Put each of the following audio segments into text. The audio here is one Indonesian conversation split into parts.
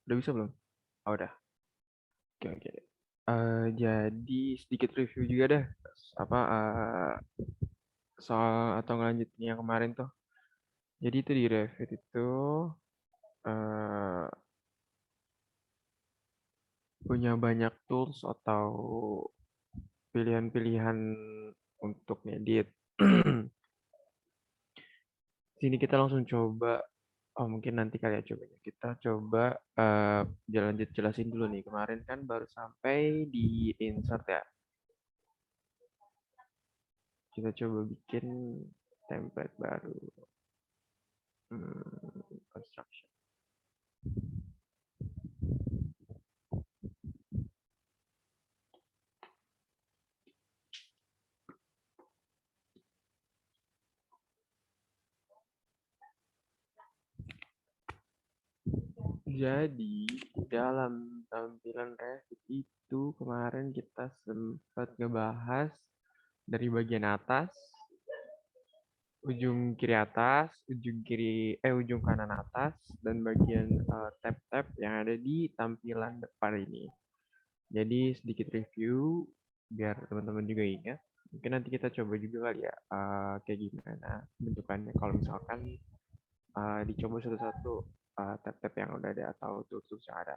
Udah bisa belum? Oh, udah. Oke, oke. Jadi sedikit review juga dah apa soal atau ngelanjutin yang kemarin tuh. Jadi itu di Revit itu eh, punya banyak tools atau pilihan-pilihan untuk ngedit. Sini kita langsung coba. Oh, mungkin nanti kali ya cobanya. Kita coba lanjut jelasin dulu nih. Kemarin kan baru sampai di insert ya. Kita coba bikin template baru. Construction. Jadi, dalam tampilan Revit itu kemarin kita sempat ngebahas dari bagian atas, ujung kanan atas, dan bagian tab-tab yang ada di tampilan depan ini. Jadi sedikit review biar teman-teman juga ingat. Mungkin nanti kita coba juga kali ya kayak gimana bentukannya kalau misalkan dicoba satu-satu tab-tab yang udah ada atau tools-tools yang ada.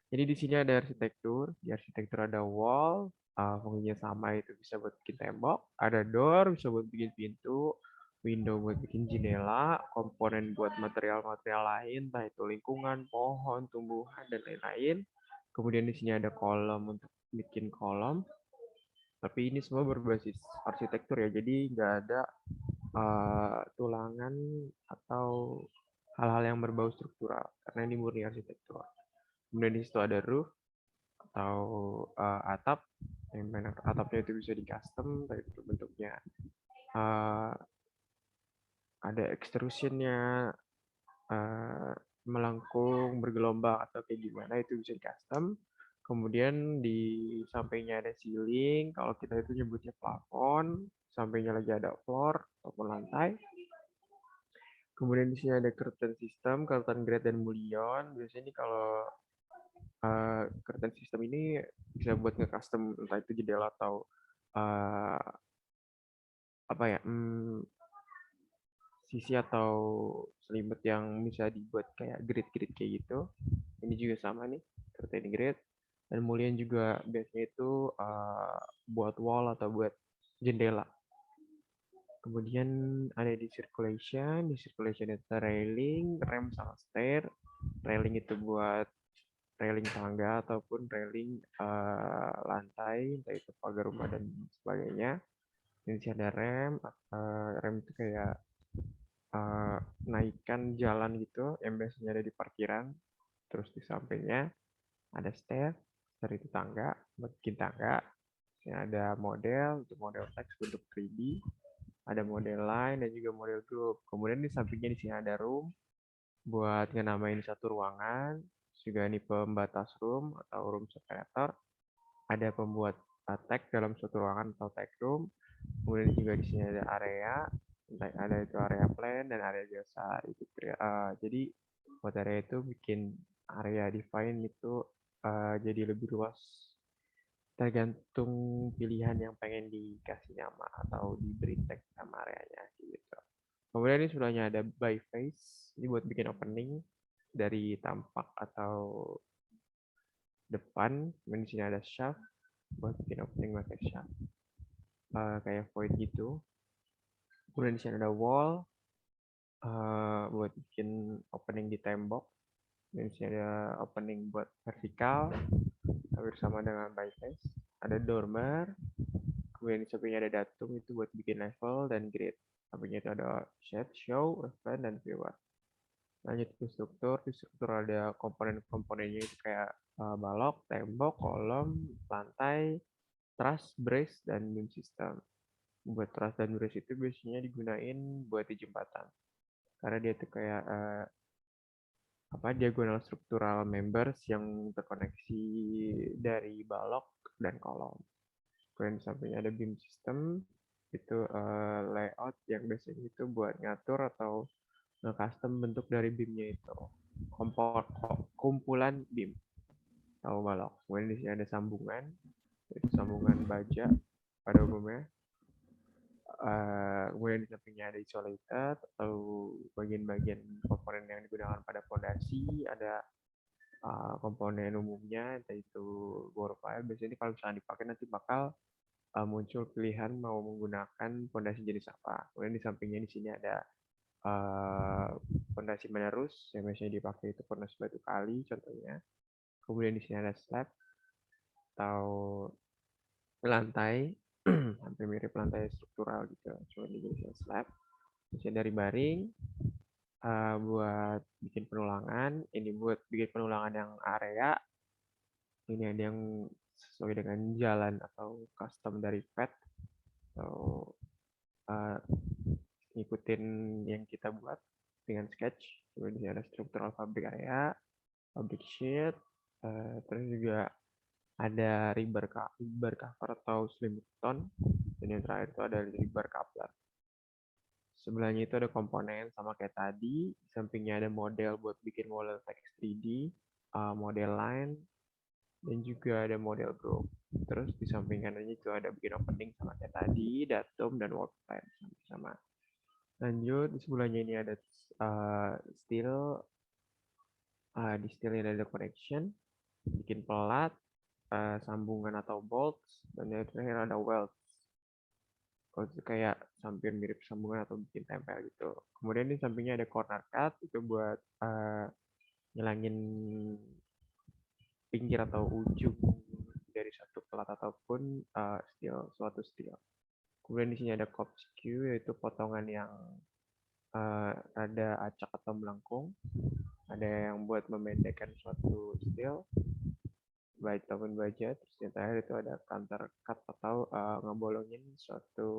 Jadi di sini ada arsitektur, di arsitektur ada wall, fungsinya sama itu bisa buat bikin tembok, ada door bisa buat bikin pintu, window buat bikin jendela, komponen buat material-material lain, entah itu lingkungan, pohon, tumbuhan dan lain-lain. Kemudian di sini ada kolom untuk bikin kolom, tapi ini semua berbasis arsitektur ya, jadi nggak ada tulangan atau hal-hal yang berbau struktural karena ini murni arsitektur. Kemudian di situ ada roof atau atap, yang mana atapnya itu bisa di custom, baik itu bentuknya uh, ada extrusionnya, melengkung, bergelombang atau kayak gimana itu bisa di custom. Kemudian di sampingnya ada ceiling, kalau kita itu nyebutnya plafon, sampingnya lagi ada floor ataupun lantai. Kemudian di sini ada curtain system, curtain grade dan mullion. Biasanya ini kalau curtain system ini bisa buat nge-custom entah itu jendela atau uh, apa ya sisi atau selimut yang bisa dibuat kayak grid-grid kayak gitu. Ini juga sama nih curtain grid. Dan mullion juga biasanya itu buat wall atau buat jendela. Kemudian ada di circulation itu railing, rem sama stair. Railing itu buat railing tangga ataupun railing lantai, entah itu pagar rumah dan sebagainya. Di sini ada rem, rem itu kayak naikkan jalan gitu yang biasanya ada di parkiran. Terus di sampingnya ada stair, stair itu tangga, bikin tangga. Ini ada model, untuk model teks bentuk 3D, ada model line dan juga model group. Kemudian di sampingnya di sini ada room buat ngenamain satu ruangan, juga ini pembatas room atau room separator, ada pembuat tag dalam suatu ruangan atau tag room. Kemudian juga di sini ada area, ada itu area plan dan area jasa itu. Jadi buat area itu bikin area define itu jadi lebih luas tergantung pilihan yang pengen dikasih nama atau diberi tag sama areanya gitu. Kemudian ini sebelahnya ada by face, ini buat bikin opening dari tampak atau depan. Kemudian di sini ada shaft buat bikin opening pakai shaft, kayak void gitu. Kemudian di sini ada wall buat bikin opening di tembok. Dan di sini ada opening buat vertikal, hampir sama dengan by face. Ada dormer, kemudian di sampingnya ada datum itu buat bikin level dan grid. Sampingnya itu ada shed, show, refine, dan viewer. Lanjut ke struktur, di struktur ada komponen-komponennya itu kayak balok, tembok, kolom, lantai, truss, brace, dan beam system. Buat truss dan brace itu biasanya digunain buat di jembatan. Karena dia itu kayak diagonal struktural members yang terkoneksi dari balok dan kolom. Kemudian di sampingnya ada beam system, itu layout yang biasanya itu buat ngatur atau nge-custom bentuk dari beamnya itu. kumpulan beam atau balok. Kemudian di sini ada sambungan, yaitu sambungan baja pada umumnya. Kemudian di sampingnya ada isolated atau bagian-bagian komponen yang digunakan pada fondasi. Ada komponen umumnya, entah itu bore pile. Biasanya kalau misalnya dipakai nanti bakal muncul pilihan mau menggunakan fondasi jenis apa. Kemudian di sampingnya di sini ada fondasi menerus yang biasanya dipakai itu fondasi batu kali contohnya. Kemudian di sini ada slab atau lantai, hampir mirip lantai struktural gitu, cuma di jenisnya slab. Di sini dari baring buat bikin penulangan. Ini buat bikin penulangan yang area. Ini ada yang sesuai dengan jalan atau custom dari pet atau ngikutin yang kita buat dengan sketch. Kemudian ada struktural fabric area, fabric sheet, terus juga ada rubber cover atau slimton, dan yang terakhir itu ada rubber coupler. Sebelahnya itu ada komponen sama kayak tadi, di sampingnya ada model buat bikin model text 3D, model line, dan juga ada model group. Terus di samping kanannya itu ada bikin opening sama kayak tadi, datum dan work plan sama. Lanjut di sebelahnya ini ada steel, di steel ini ada connection, bikin pelat, sambungan atau bolts, dan yang terakhir ada welds. Kalau itu kayak hampir mirip sambungan atau bikin tempel gitu. Kemudian di sampingnya ada corner cut, itu buat ngilangin pinggir atau ujung dari satu pelat ataupun suatu steel. Kemudian di sini ada cop skew, yaitu potongan yang ada acak atau melengkung. Ada yang buat memendekkan suatu steel, baik ataupun baja. Terus yang terakhir itu ada counter cut atau ngebolongin suatu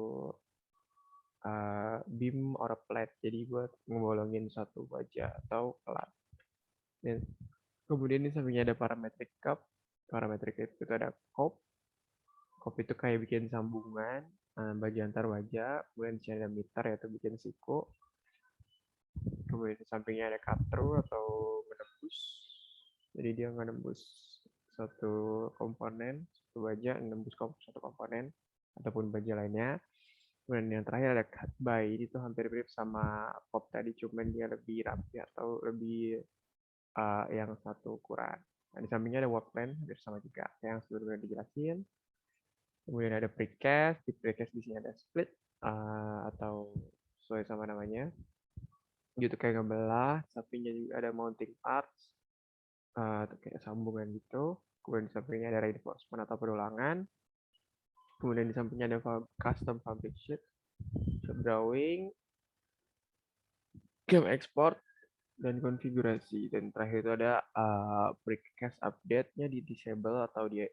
beam or plate. Jadi buat ngebolongin suatu baja atau pelat. Dan kemudian di sampingnya ada parametric cup. Parametric itu ada cop. Cop itu kayak bikin sambungan baja antar baja. Kemudian di sini ada meter, yaitu bikin siku. Kemudian di sampingnya ada cut through atau menembus. Jadi dia menembus satu komponen, satu baja, menembus satu komponen ataupun baja lainnya. Kemudian yang terakhir ada cut by, itu hampir mirip sama pop tadi, cuman dia lebih rapi atau lebih yang satu ukuran. Nah, di sampingnya ada work plan, hampir sama juga yang sebelumnya dijelasin. Kemudian ada precast, di precast di sini ada split atau sesuai sama namanya. Gitu kayak ngebelah, sampingnya juga ada mounting parts, kayak sambungan gitu. Kemudian di sampingnya ada reinforcement atau perulangan. Kemudian di sampingnya ada custom fabric sheet, drawing, game export, dan konfigurasi. Dan terakhir itu ada precast update-nya di disable atau di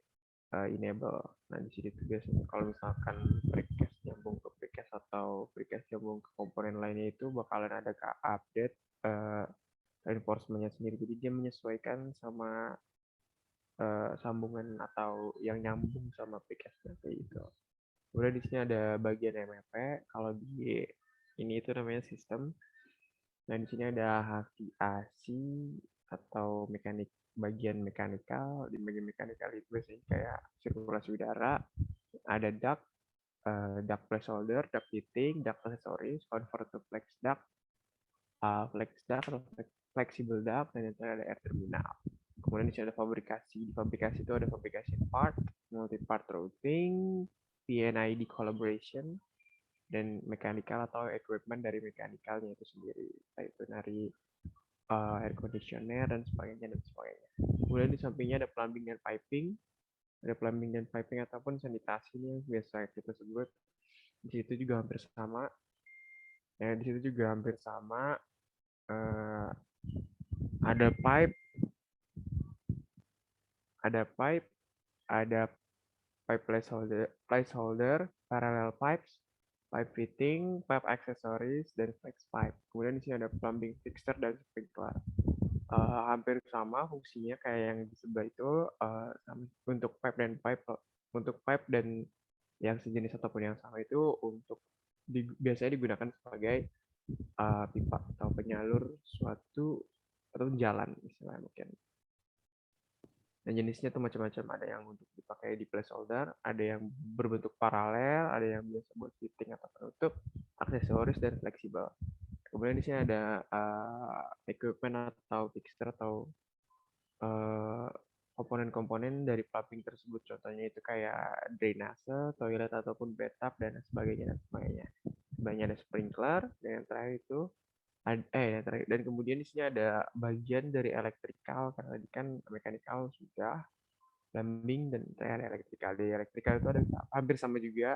enable. Nah, di sini tuh biasanya kalau misalkan precast nyambung ke precast atau precast nyambung ke komponen lainnya itu bakalan ada update reinforcement-nya sendiri. Jadi dia menyesuaikan sama sambungan atau yang nyambung sama precast-nya kayak gitu. Kemudian di sini ada bagian MEP. Kalau di ini itu namanya sistem. Nah, di sini ada HVAC atau bagian mekanikal. Di bagian mekanikal itu biasanya kayak sirkulasi udara, ada duct, duct placeholder, duct heating, duct accessories, convert to flex duct atau flexible duct, dan yang terakhir ada air terminal. Kemudian di sini ada fabrikasi. Di fabrikasi itu ada fabrikasi part, multi-part routing, PNID collaboration, dan mechanical atau equipment dari mechanikalnya itu sendiri, yaitu dari air conditioner dan sebagainya. Kemudian di sampingnya ada plumbing dan piping. Ada plumbing dan piping ataupun sanitasi yang biasa kita sebut. Di situ juga hampir sama. Ya, di situ juga hampir sama. Ada pipe, ada pipe placeholder, parallel pipes, pipe fitting, pipe accessories, dan flex pipe. Kemudian di sini ada plumbing fixture dan sprinkler. Hampir sama fungsinya kayak yang di sebelah itu, untuk pipe dan yang sejenis ataupun yang sama itu biasanya digunakan sebagai pipa atau penyalur suatu atau jalan istilahnya mungkin. Dan jenisnya tuh macam-macam, ada yang untuk dipakai di placeholder, ada yang berbentuk paralel, ada yang biasa buat fitting atau penutup, aksesoris dan fleksibel. Kemudian di sini ada equipment atau fixture atau komponen-komponen dari plumbing tersebut. Contohnya itu kayak drainase, toilet ataupun bathtub dan sebagainya dan sebagainya. Sebenarnya ada sprinkler dan yang terakhir itu dan kemudian di sini ada bagian dari elektrikal karena tadi kan mekanikal sudah, plumbing dan terakhir elektrikal. Di elektrikal itu ada hampir sama juga.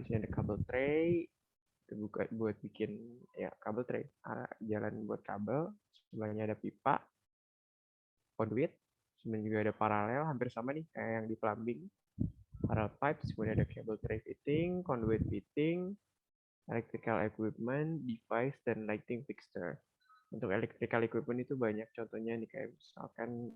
Di sini ada kabel tray buat bikin ya kabel tray, jalan buat kabel. Sebelahnya ada pipa, conduit, kemudian juga ada paralel, hampir sama nih kayak yang di plumbing. Parallel pipes, kemudian ada cable tray fitting, conduit fitting, electrical equipment, device, dan lighting fixture. Untuk electrical equipment itu banyak contohnya nih kayak misalkan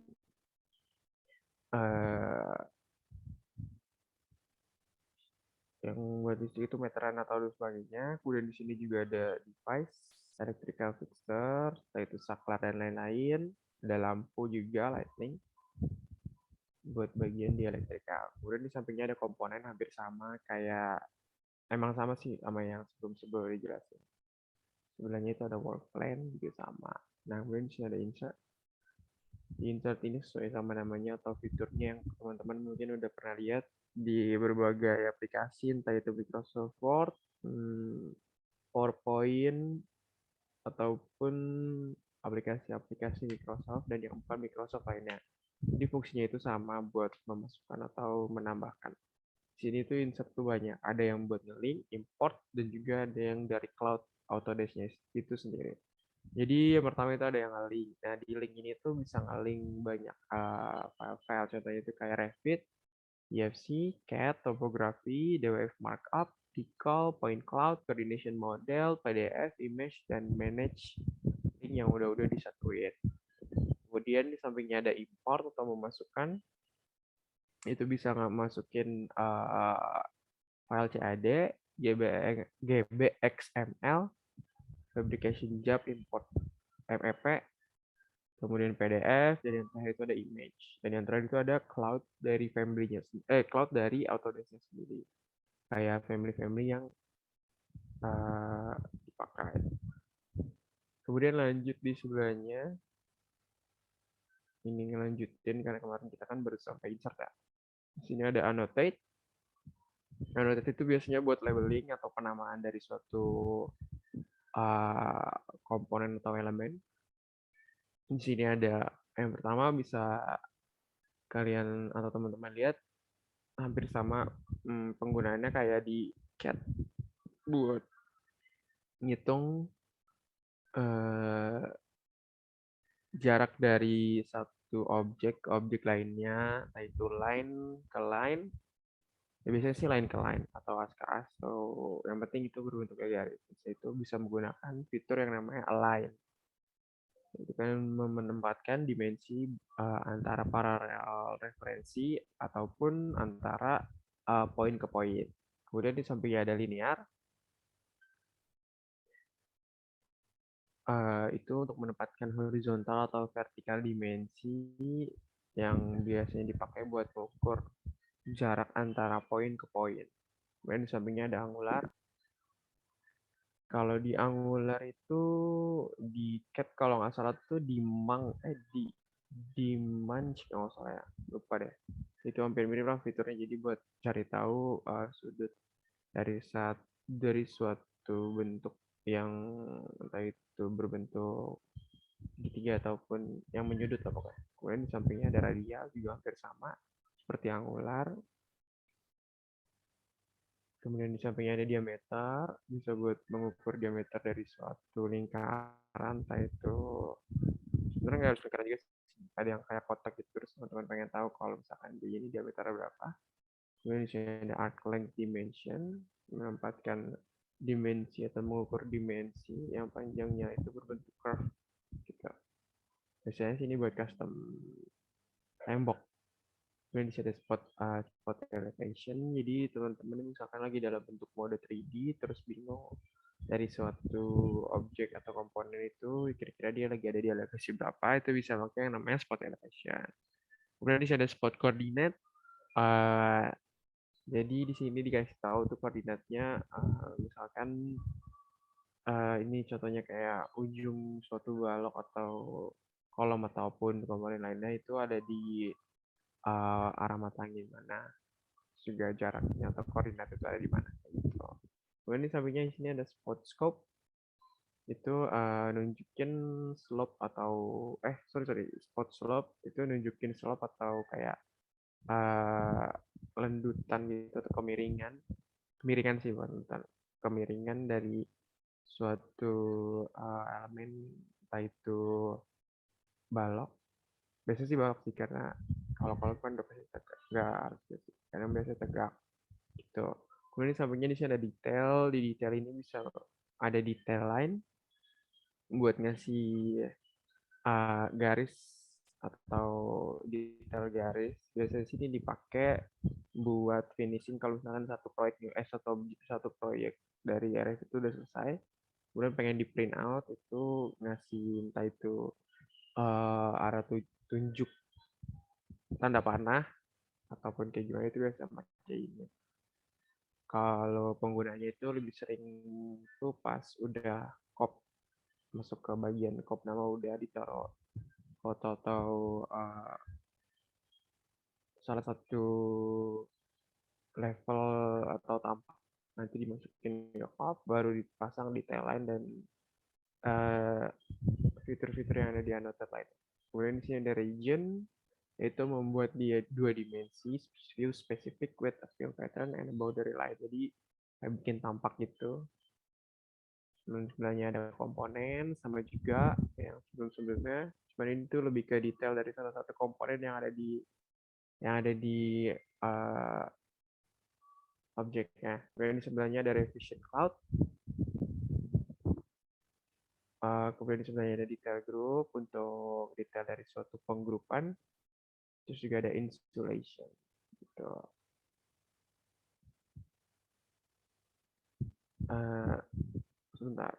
yang buat listrik itu meteran atau sebagainya. Kemudian di sini juga ada device, electrical fixture, yaitu saklar dan lain-lain. Ada lampu juga, lighting, buat bagian di elektrikal. Kemudian di sampingnya ada komponen hampir sama kayak emang sama sih sama yang sebelum dijelasin. Sebelahnya itu ada work plan juga sama. Nah, kemudian di sini ada insert. Di insert ini sesuai sama namanya atau fiturnya yang teman-teman mungkin udah pernah lihat di berbagai aplikasi, entah itu Microsoft Word, PowerPoint, ataupun aplikasi-aplikasi Microsoft dan yang bukan Microsoft lainnya. Jadi fungsinya itu sama buat memasukkan atau menambahkan. Di sini tuh insert tuh banyak. Ada yang buat nge-link, import, dan juga ada yang dari cloud Autodesk-nya itu sendiri. Jadi yang pertama itu ada yang nge-link. Nah di link ini tuh bisa nge-link banyak file-file. Contohnya itu kayak Revit, EFC, CAD, topografi, DWF markup, Tcol, point cloud, coordination model, PDF, image, dan manage link yang udah disatuin. Kemudian di sampingnya ada import atau memasukkan, itu bisa masukin file CAD, GBXML, fabrication job, import MEP, kemudian PDF, dan yang terakhir itu ada image. Dan yang terakhir itu ada cloud dari cloud dari Autodesk sendiri. Kayak family-family yang dipakai. Kemudian lanjut di sebelahnya. Ini ngelanjutin karena kemarin kita kan baru sampai insert ya. Di sini ada annotate. Annotate itu biasanya buat labeling atau penamaan dari suatu komponen atau elemen. Di sini ada yang pertama bisa kalian atau teman-teman lihat hampir sama penggunaannya kayak di CAD buat ngitung jarak dari satu objek ke objek lainnya, entah itu line ke line. Ya biasanya sih line ke line atau as ke as, atau yang penting itu berbentuk garis. Itu bisa menggunakan fitur yang namanya align. Itu kan menempatkan dimensi antara paralel referensi ataupun antara poin ke poin. Kemudian di sampingnya ada linear. Itu untuk menempatkan horizontal atau vertikal dimensi yang biasanya dipakai buat mengukur jarak antara poin ke poin. Kemudian di sampingnya ada angular. Kalau di angular itu di CAD kalau nggak salah tuh di Munch kalau nggak salah ya, lupa deh. Itu hampir mirip lah fiturnya, jadi buat cari tahu sudut dari suatu bentuk yang entah itu berbentuk segitiga ataupun yang menyudut lah pokoknya. Kemudian di sampingnya ada radial juga hampir sama seperti angular. Kemudian di sampingnya ada diameter, bisa buat mengukur diameter dari suatu lingkaran, entah itu sebenarnya nggak harus lingkaran juga sih. Ada yang kayak kotak gitu, terus teman-teman pengen tahu kalau misalkan di ini diameternya berapa. Kemudian di sini ada arc length dimension, menempatkan dimensi atau mengukur dimensi yang panjangnya itu berbentuk curve gitu. Biasanya sini buat custom tembok. Kemudian di sini ada spot elevation, jadi teman-teman misalkan lagi dalam bentuk mode 3D terus bingung dari suatu objek atau komponen itu kira-kira dia lagi ada di elevasi berapa, itu bisa pakai yang namanya spot elevation. Kemudian di sini ada spot coordinate. Jadi di sini dikasih tahu tuh koordinatnya, misalkan ini contohnya kayak ujung suatu balok atau kolom ataupun komponen lainnya itu ada di arah mata angin mana, juga jaraknya atau koordinat itu ada di mana. Gitu. Kemudian di sampingnya di sini ada spot scope, itu nunjukin slope atau sorry spot slope itu nunjukin slope atau kayak lendutan gitu atau kemiringan sih bukan lendutan, kemiringan dari suatu elemen, entah itu balok. Biasanya sih balok sih, karena kalau kan udah pasti tegak, nggak harus sih karena biasanya tegak gitu. Kemudian di sampingnya di sini ada detail. Di detail ini bisa ada detail line buat ngasih garis atau detail garis. Biasanya sini dipakai buat finishing kalau misalkan satu proyek dari RF itu udah selesai, kemudian pengen di print out, itu ngasih entah itu arah tunjuk tanda panah ataupun kayak gimana, itu biasa pakai ini. Kalau penggunanya itu lebih sering tuh pas udah kop, masuk ke bagian kop nama udah ditaruh foto atau salah satu level atau tampak, nanti dimasukin ke kop baru dipasang detail line dan uh, fitur-fitur yang ada di annotate line. Kemudian di sini ada region, yaitu membuat dia dua dimensi, view specific with a fill pattern and a boundary line. Jadi bikin tampak gitu. Sebelumnya ada komponen, sama juga yang sebelum-sebelumnya. Cuman ini tuh lebih ke detail dari salah satu komponen yang ada di uh, objeknya. Kemudian di sebelahnya ada revision cloud. Kemudian di sebelahnya ada detail group untuk detail dari suatu penggrupan. Terus juga ada installation. Gitu. Sebentar.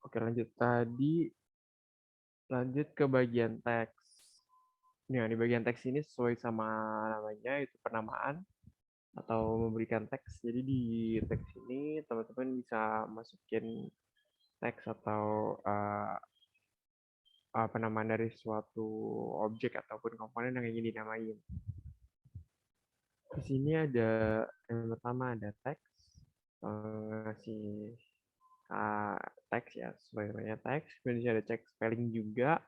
Oke, lanjut ke bagian teks. Nah, di bagian teks ini sesuai sama namanya, itu penamaan atau memberikan teks. Jadi di teks ini teman-teman bisa masukin teks atau penamaan dari suatu objek ataupun komponen yang ingin dinamain. Di sini ada yang pertama ada teks, ngasih teks ya, sesuai namanya teks. Kemudian ada cek spelling juga,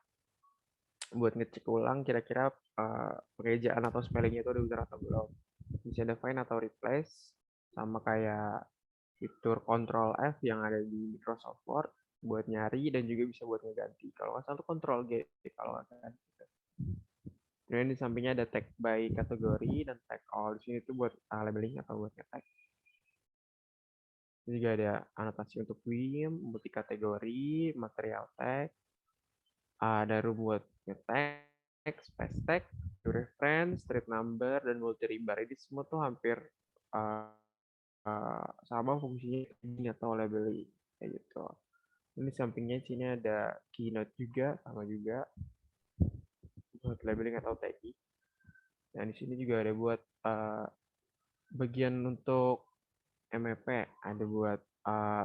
buat ngecek ulang kira-kira pengejaan atau spellingnya itu udah benar atau belum. Bisa ada find atau replace, sama kayak fitur Ctrl F yang ada di Microsoft Word buat nyari dan juga bisa buat ngeganti. Kalau nggak salah Ctrl G kalau nggak salah. Kemudian di sampingnya ada tag by kategori dan tag all. Di sini tuh buat labeling atau buat nge-tag. Ini juga ada anotasi untuk WIM, multi kategori, material tag, ada room buat nge-tag, space tag, reference, street number, dan multi ribar. Ini semua tuh hampir uh, sama fungsinya ini atau labeling kayak gitu. Ini sampingnya sini ada keynote juga, sama juga buat labeling atau tagging. Dan di sini juga ada buat bagian untuk MEP, ada buat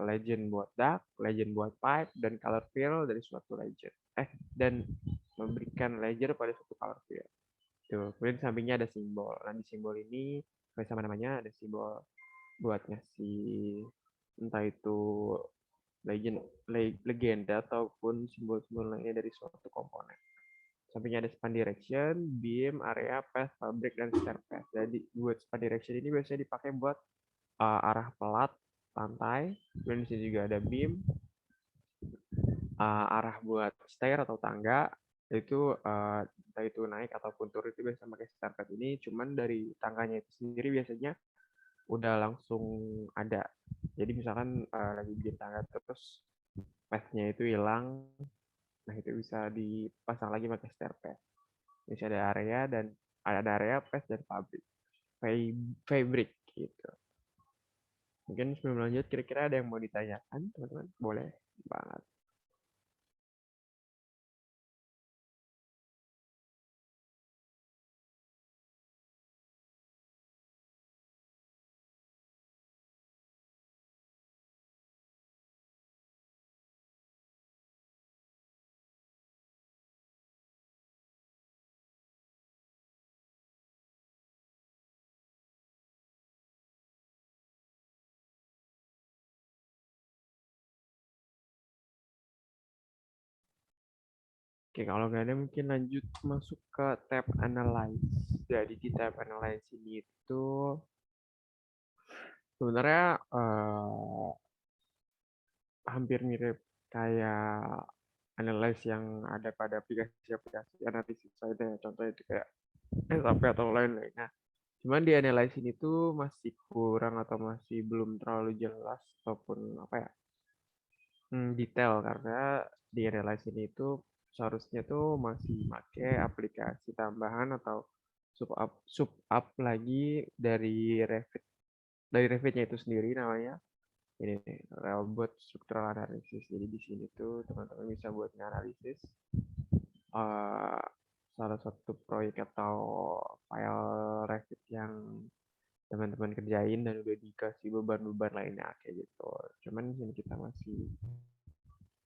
legend buat dark, legend buat pipe, dan color fill dari suatu legend. Dan memberikan legend pada suatu color fill. Tuh. Kemudian di sampingnya ada simbol. Nah, di simbol ini sama namanya ada simbol buat ngasih entah itu legenda ataupun simbol-simbol lainnya dari suatu komponen. Sampingnya ada span direction, beam, area, path, fabric, dan stair path. Jadi buat span direction ini biasanya dipakai buat arah pelat lantai. Kemudian di sini juga ada beam, arah buat stair atau tangga itu entah itu naik ataupun turun itu biasa pakai stair pad ini. Cuman dari tangganya itu sendiri biasanya udah langsung ada. Jadi misalkan lagi bikin tangga terus padnya itu hilang, nah itu bisa dipasang lagi pakai stair pad. Bisa ada area dan ada area pad dan fabric gitu. Mungkin sebelum lanjut, kira-kira ada yang mau ditanyakan, teman-teman? Boleh banget. Oke, kalau nggak ada mungkin lanjut masuk ke tab Analyze. Jadi di tab Analyze ini itu sebenarnya hampir mirip kayak Analyze yang ada pada aplikasi-aplikasi analisis saya. Contohnya itu kayak SAP atau lain-lainnya. Cuman di Analyze ini tuh masih kurang atau masih belum terlalu jelas ataupun apa ya, detail karena di Realize ini itu seharusnya tuh masih pakai aplikasi tambahan atau sub up lagi dari Revit. Dari Revitnya itu sendiri namanya ini nih, Robot Structural Analysis. Jadi di sini tuh teman-teman bisa buat nganalisis uh, salah satu proyek atau file Revit yang teman-teman kerjain dan udah dikasih beban-beban lainnya kayak gitu. Cuman di sini kita masih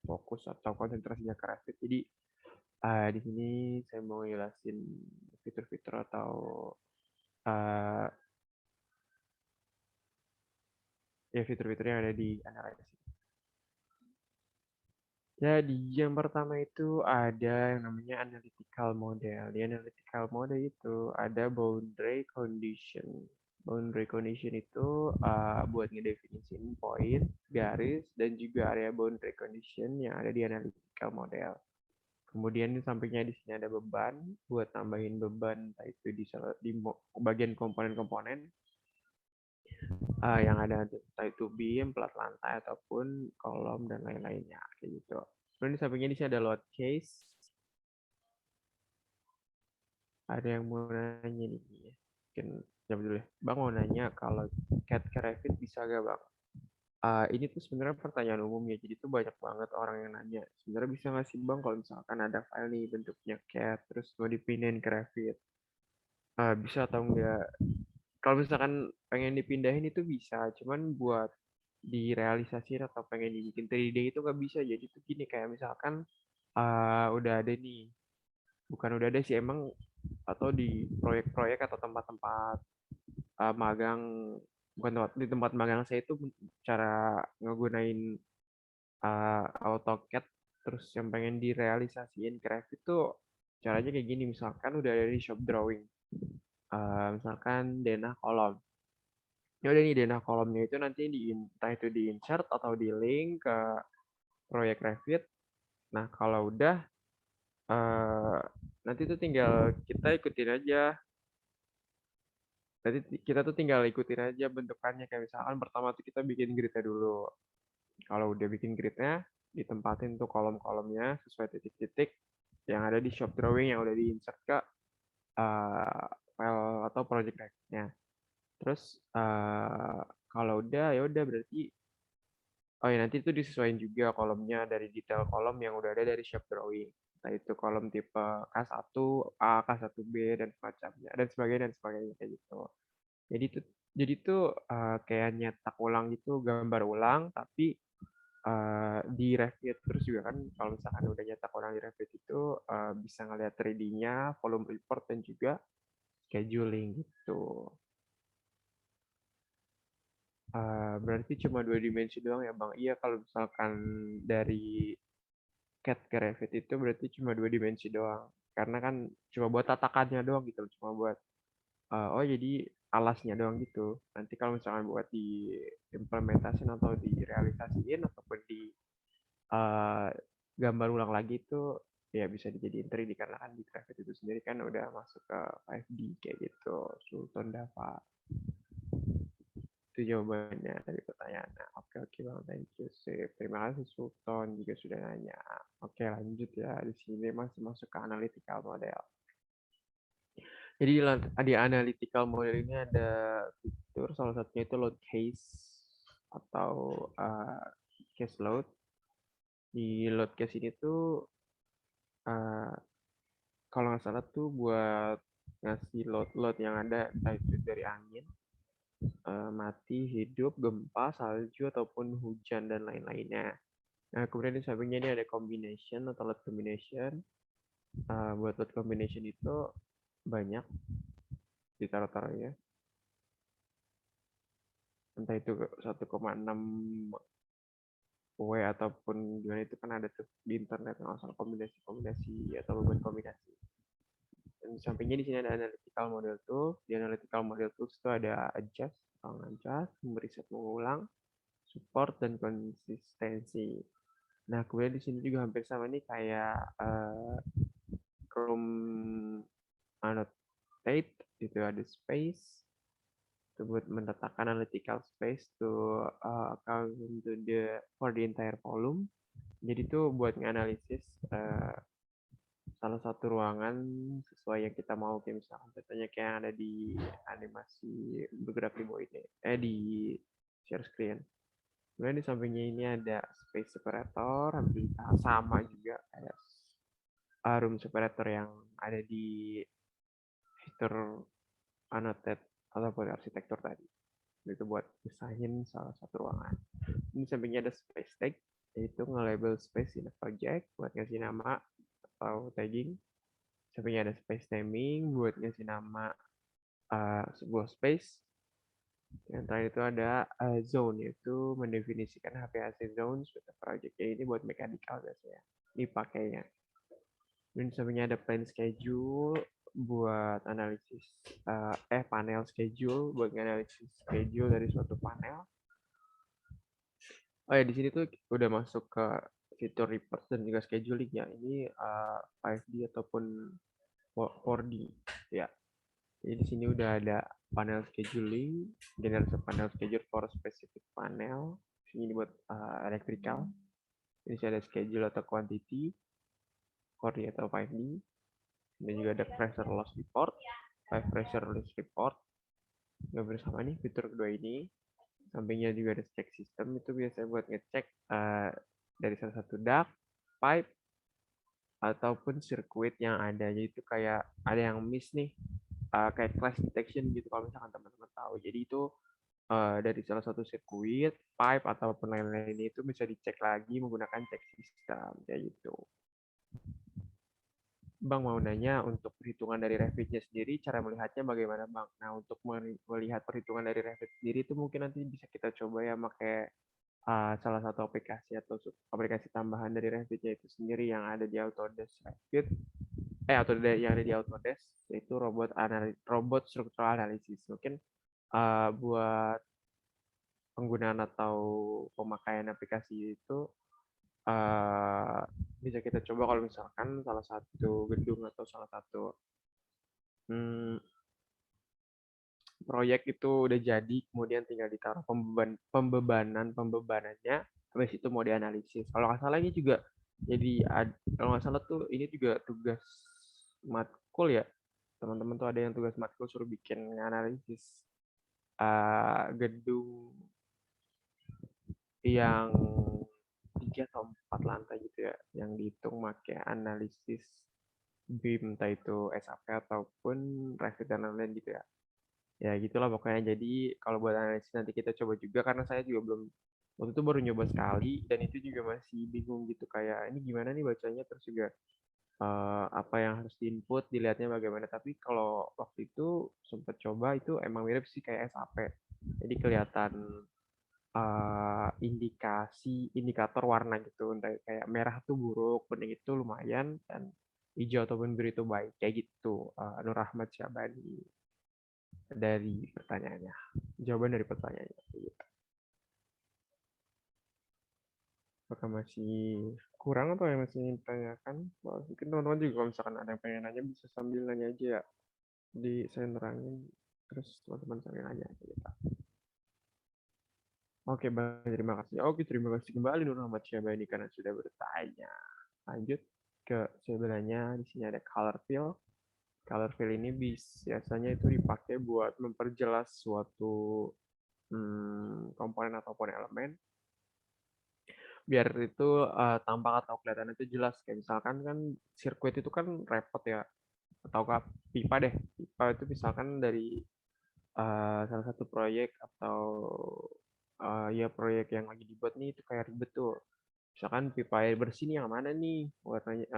fokus atau konsentrasinya ke Revit. Jadi di sini saya mau jelasin fitur-fitur atau uh, ya fitur-fitur yang ada di Analysis. Jadi yang pertama itu ada yang namanya analytical model. Di analytical model itu ada boundary condition. Boundary condition itu buat ngedefinisin poin, garis, dan juga area boundary condition yang ada di analytical model. Kemudian di sampingnya di sini ada beban, buat tambahin beban entah itu di bagian komponen-komponen yang ada entah itu beam, plat lantai ataupun kolom dan lain-lainnya kayak gitu. Kemudian di sampingnya di sini ada load case. Ada yang mau nanya nih, mungkin jawab dulu ya. Bang mau nanya kalau CAD ke Revit bisa gak bang? Ini tuh sebenarnya pertanyaan umum ya, jadi tuh banyak banget orang yang nanya. Sebenarnya bisa nggak sih bang kalau misalkan ada file nih bentuknya CAD terus mau dipindahin ke Revit? Bisa atau enggak? Kalau misalkan pengen dipindahin itu bisa, cuman buat direalisasiin atau pengen dibikin 3D itu nggak bisa. Jadi tuh gini kayak misalkan udah ada nih, bukan udah ada sih emang atau di proyek-proyek atau tempat-tempat magang, bukan di tempat magang saya itu cara ngegunain AutoCAD terus yang pengen direalisasiin ke Revit itu caranya kayak gini. Misalkan udah ada di shop drawing, misalkan denah kolom. Ya udah nih denah kolomnya itu nanti entah itu di insert atau di link ke proyek Revit. Nah kalau udah eh, nanti tuh tinggal kita ikutin aja. Nanti kita tuh tinggal ikutin aja bentukannya, kayak misalkan pertama tuh kita bikin gridnya dulu. Kalau udah bikin gridnya, ditempatin tuh kolom-kolomnya sesuai titik-titik yang ada di shop drawing yang udah di insert ke uh, file atau project Revit-nya. Terus kalau udah ya udah berarti oh ya nanti itu disesuaikan juga kolomnya dari detail kolom yang udah ada dari shape drawing. Nah itu kolom tipe K1 A, K1B dan semacamnya dan sebagainya kayak gitu. Jadi itu kayak nyetak ulang gitu, gambar ulang tapi di Revit. Terus juga kan kalau misalkan udah nyetak ulang di Revit itu bisa ngeliat 3D-nya, volume report dan juga scheduling gitu. Berarti cuma dua dimensi doang ya Bang? Iya kalau misalkan dari CAD ke Revit itu berarti cuma dua dimensi doang. Karena kan cuma buat tatakannya doang gitu, cuma buat oh jadi alasnya doang gitu. Nanti kalau misalkan buat di implementasi atau direalisasiin ataupun uh, gambar ulang lagi itu ya bisa dijadiin 3D karena kan di Revit itu sendiri kan udah masuk ke 5D kayak gitu. Sultan Dava. Itu jawabannya dari pertanyaannya. Oke bang, thank you sip. Terima kasih Sultan juga sudah nanya. Oke lanjut ya, di sini masih masuk ke analytical model. Jadi di analytical model ini ada fitur salah satunya itu load case atau case load. Di load case ini tuh uh, kalau nggak salah tuh buat ngasih load yang ada entah itu dari angin, mati, hidup, gempa, salju ataupun hujan dan lain-lainnya. Nah kemudian di sampingnya ini ada combination atau load combination. Buat load combination itu banyak ditaruh-taruh ya. Entah itu 1,6 W ataupun gimana itu kan ada tuh di internet asal kombinasi atau beban kombinasi. Dan di sampingnya di sini ada analytical model tools. Di analytical model tools itu ada adjust, adjust, memberi set mengulang, support dan konsistensi. Nah kemudian di sini juga hampir sama nih kayak Chrome annotate itu ada space to buat meletakkan analytical space to account to for the entire volume. Jadi itu buat nganalisis salah satu ruangan sesuai yang kita mau, kayak misalkan contohnya kayak yang ada di animasi bergerak di bawah ini di share screen. Kemudian di sampingnya ini ada space separator, hampir sama juga kayak room separator yang ada di fitur annotate ataupun arsitektur tadi. Itu buat desain salah satu ruangan. Ini sampingnya ada space tag, yaitu nge-label space in a project buat ngasih nama atau tagging. Sampingnya ada space naming buat ngasih nama sebuah space. Yang terakhir itu ada zone, yaitu mendefinisikan HPHC zone suatu project. Ya, ini buat mechanical biasanya dipakainya. Dan sampingnya ada plan schedule buat analisis panel schedule buat analisis schedule dari suatu panel. Oh ya, di sini tuh udah masuk ke fitur report dan juga scheduling ya. Ini 5D ataupun 4D ya. Jadi di sini udah ada panel scheduling, generate panel schedule for specific panel. Ini buat electrical. Ini ada schedule atau quantity, 4D atau 5D. Dan juga ada pressure loss report, pressure loss report. Nggak bersama nih fitur kedua ini. Sampingnya juga ada check system, itu biasanya buat ngecek dari salah satu duct, pipe, ataupun sirkuit yang ada. Jadi itu kayak ada yang miss nih, kayak clash detection gitu kalau misalkan teman-teman tahu. Jadi itu dari salah satu sirkuit, pipe, ataupun lain-lain itu bisa dicek lagi menggunakan check system kayak gitu. Bang mau nanya untuk perhitungan dari Revit-nya sendiri, cara melihatnya bagaimana Bang? Nah untuk melihat perhitungan dari Revit sendiri itu mungkin nanti bisa kita coba ya pakai salah satu aplikasi atau aplikasi tambahan dari Revit-nya itu sendiri yang ada di Autodesk Revit, atau yang ada di Autodesk, yaitu robot structural analysis. Mungkin buat penggunaan atau pemakaian aplikasi itu bisa kita coba kalau misalkan salah satu gedung atau salah satu proyek itu udah jadi, kemudian tinggal ditaruh pembebanannya, habis itu mau dianalisis. Kalau nggak salah ini juga jadi kalau nggak salah tuh ini juga tugas matkul ya, teman-teman tuh ada yang tugas matkul suruh bikin analisis gedung yang 3 atau 4 lantai gitu ya, yang dihitung pakai analisis BIM, entah itu SAP ataupun Revit dan lain-lain gitu ya. Ya gitulah pokoknya. Jadi kalau buat analisis nanti kita coba juga, karena saya juga belum, waktu itu baru nyoba sekali dan itu juga masih bingung gitu kayak ini gimana nih bacanya, terus juga apa yang harus diinput, dilihatnya bagaimana. Tapi kalau waktu itu sempat coba itu emang mirip sih kayak SAP. Jadi kelihatan indikator warna gitu, entah kayak merah tuh buruk, kuning itu lumayan, dan hijau ataupun biru itu baik kayak gitu. Nur Rahmat Syabani dari pertanyaannya, jawaban dari pertanyaannya. Apakah masih kurang atau yang masih ingin ditanyakan? Wah, mungkin teman-teman juga kalau misalkan ada yang pengen nanya bisa sambil nanya aja ya. Jadi saya nerangin terus teman-teman sambil nanya aja gitu. Oke, baik, terima kasih. Oke, terima kasih kembali Nur Ahmad Syabani karena sudah bertanya. Lanjut ke sebelahnya, di sini ada color fill. Color fill ini biasanya itu dipakai buat memperjelas suatu komponen ataupun elemen biar itu tampak atau kelihatan itu jelas. Kayak misalkan kan sirkuit itu kan repot ya, atau pipa deh. Pipa itu misalkan dari salah satu proyek atau ya proyek yang lagi dibuat nih itu kayak ribet tuh. Misalkan pipa air bersih nih yang mana nih warnanya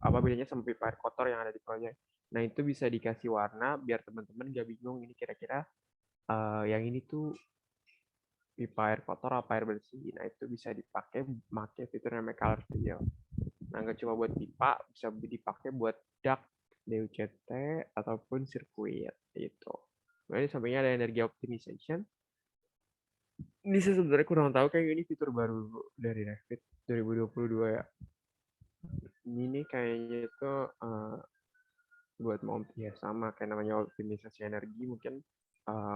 apa bedanya sama pipa air kotor yang ada di proyek. Nah itu bisa dikasih warna biar teman-teman gak bingung ini kira-kira yang ini tuh pipa air kotor apa air bersih. Nah itu bisa dipakai fitur namanya color fill. Nah nggak cuma buat pipa, bisa dipakai buat duct, DUCT ataupun sirkuit itu. Kemudian sampingnya ada energy optimization. Ini saya sebenarnya kurang tahu kayak ini fitur baru dari Revit 2022 ya. Ini kayaknya itu buat mau ya sama kayak namanya optimisasi energi mungkin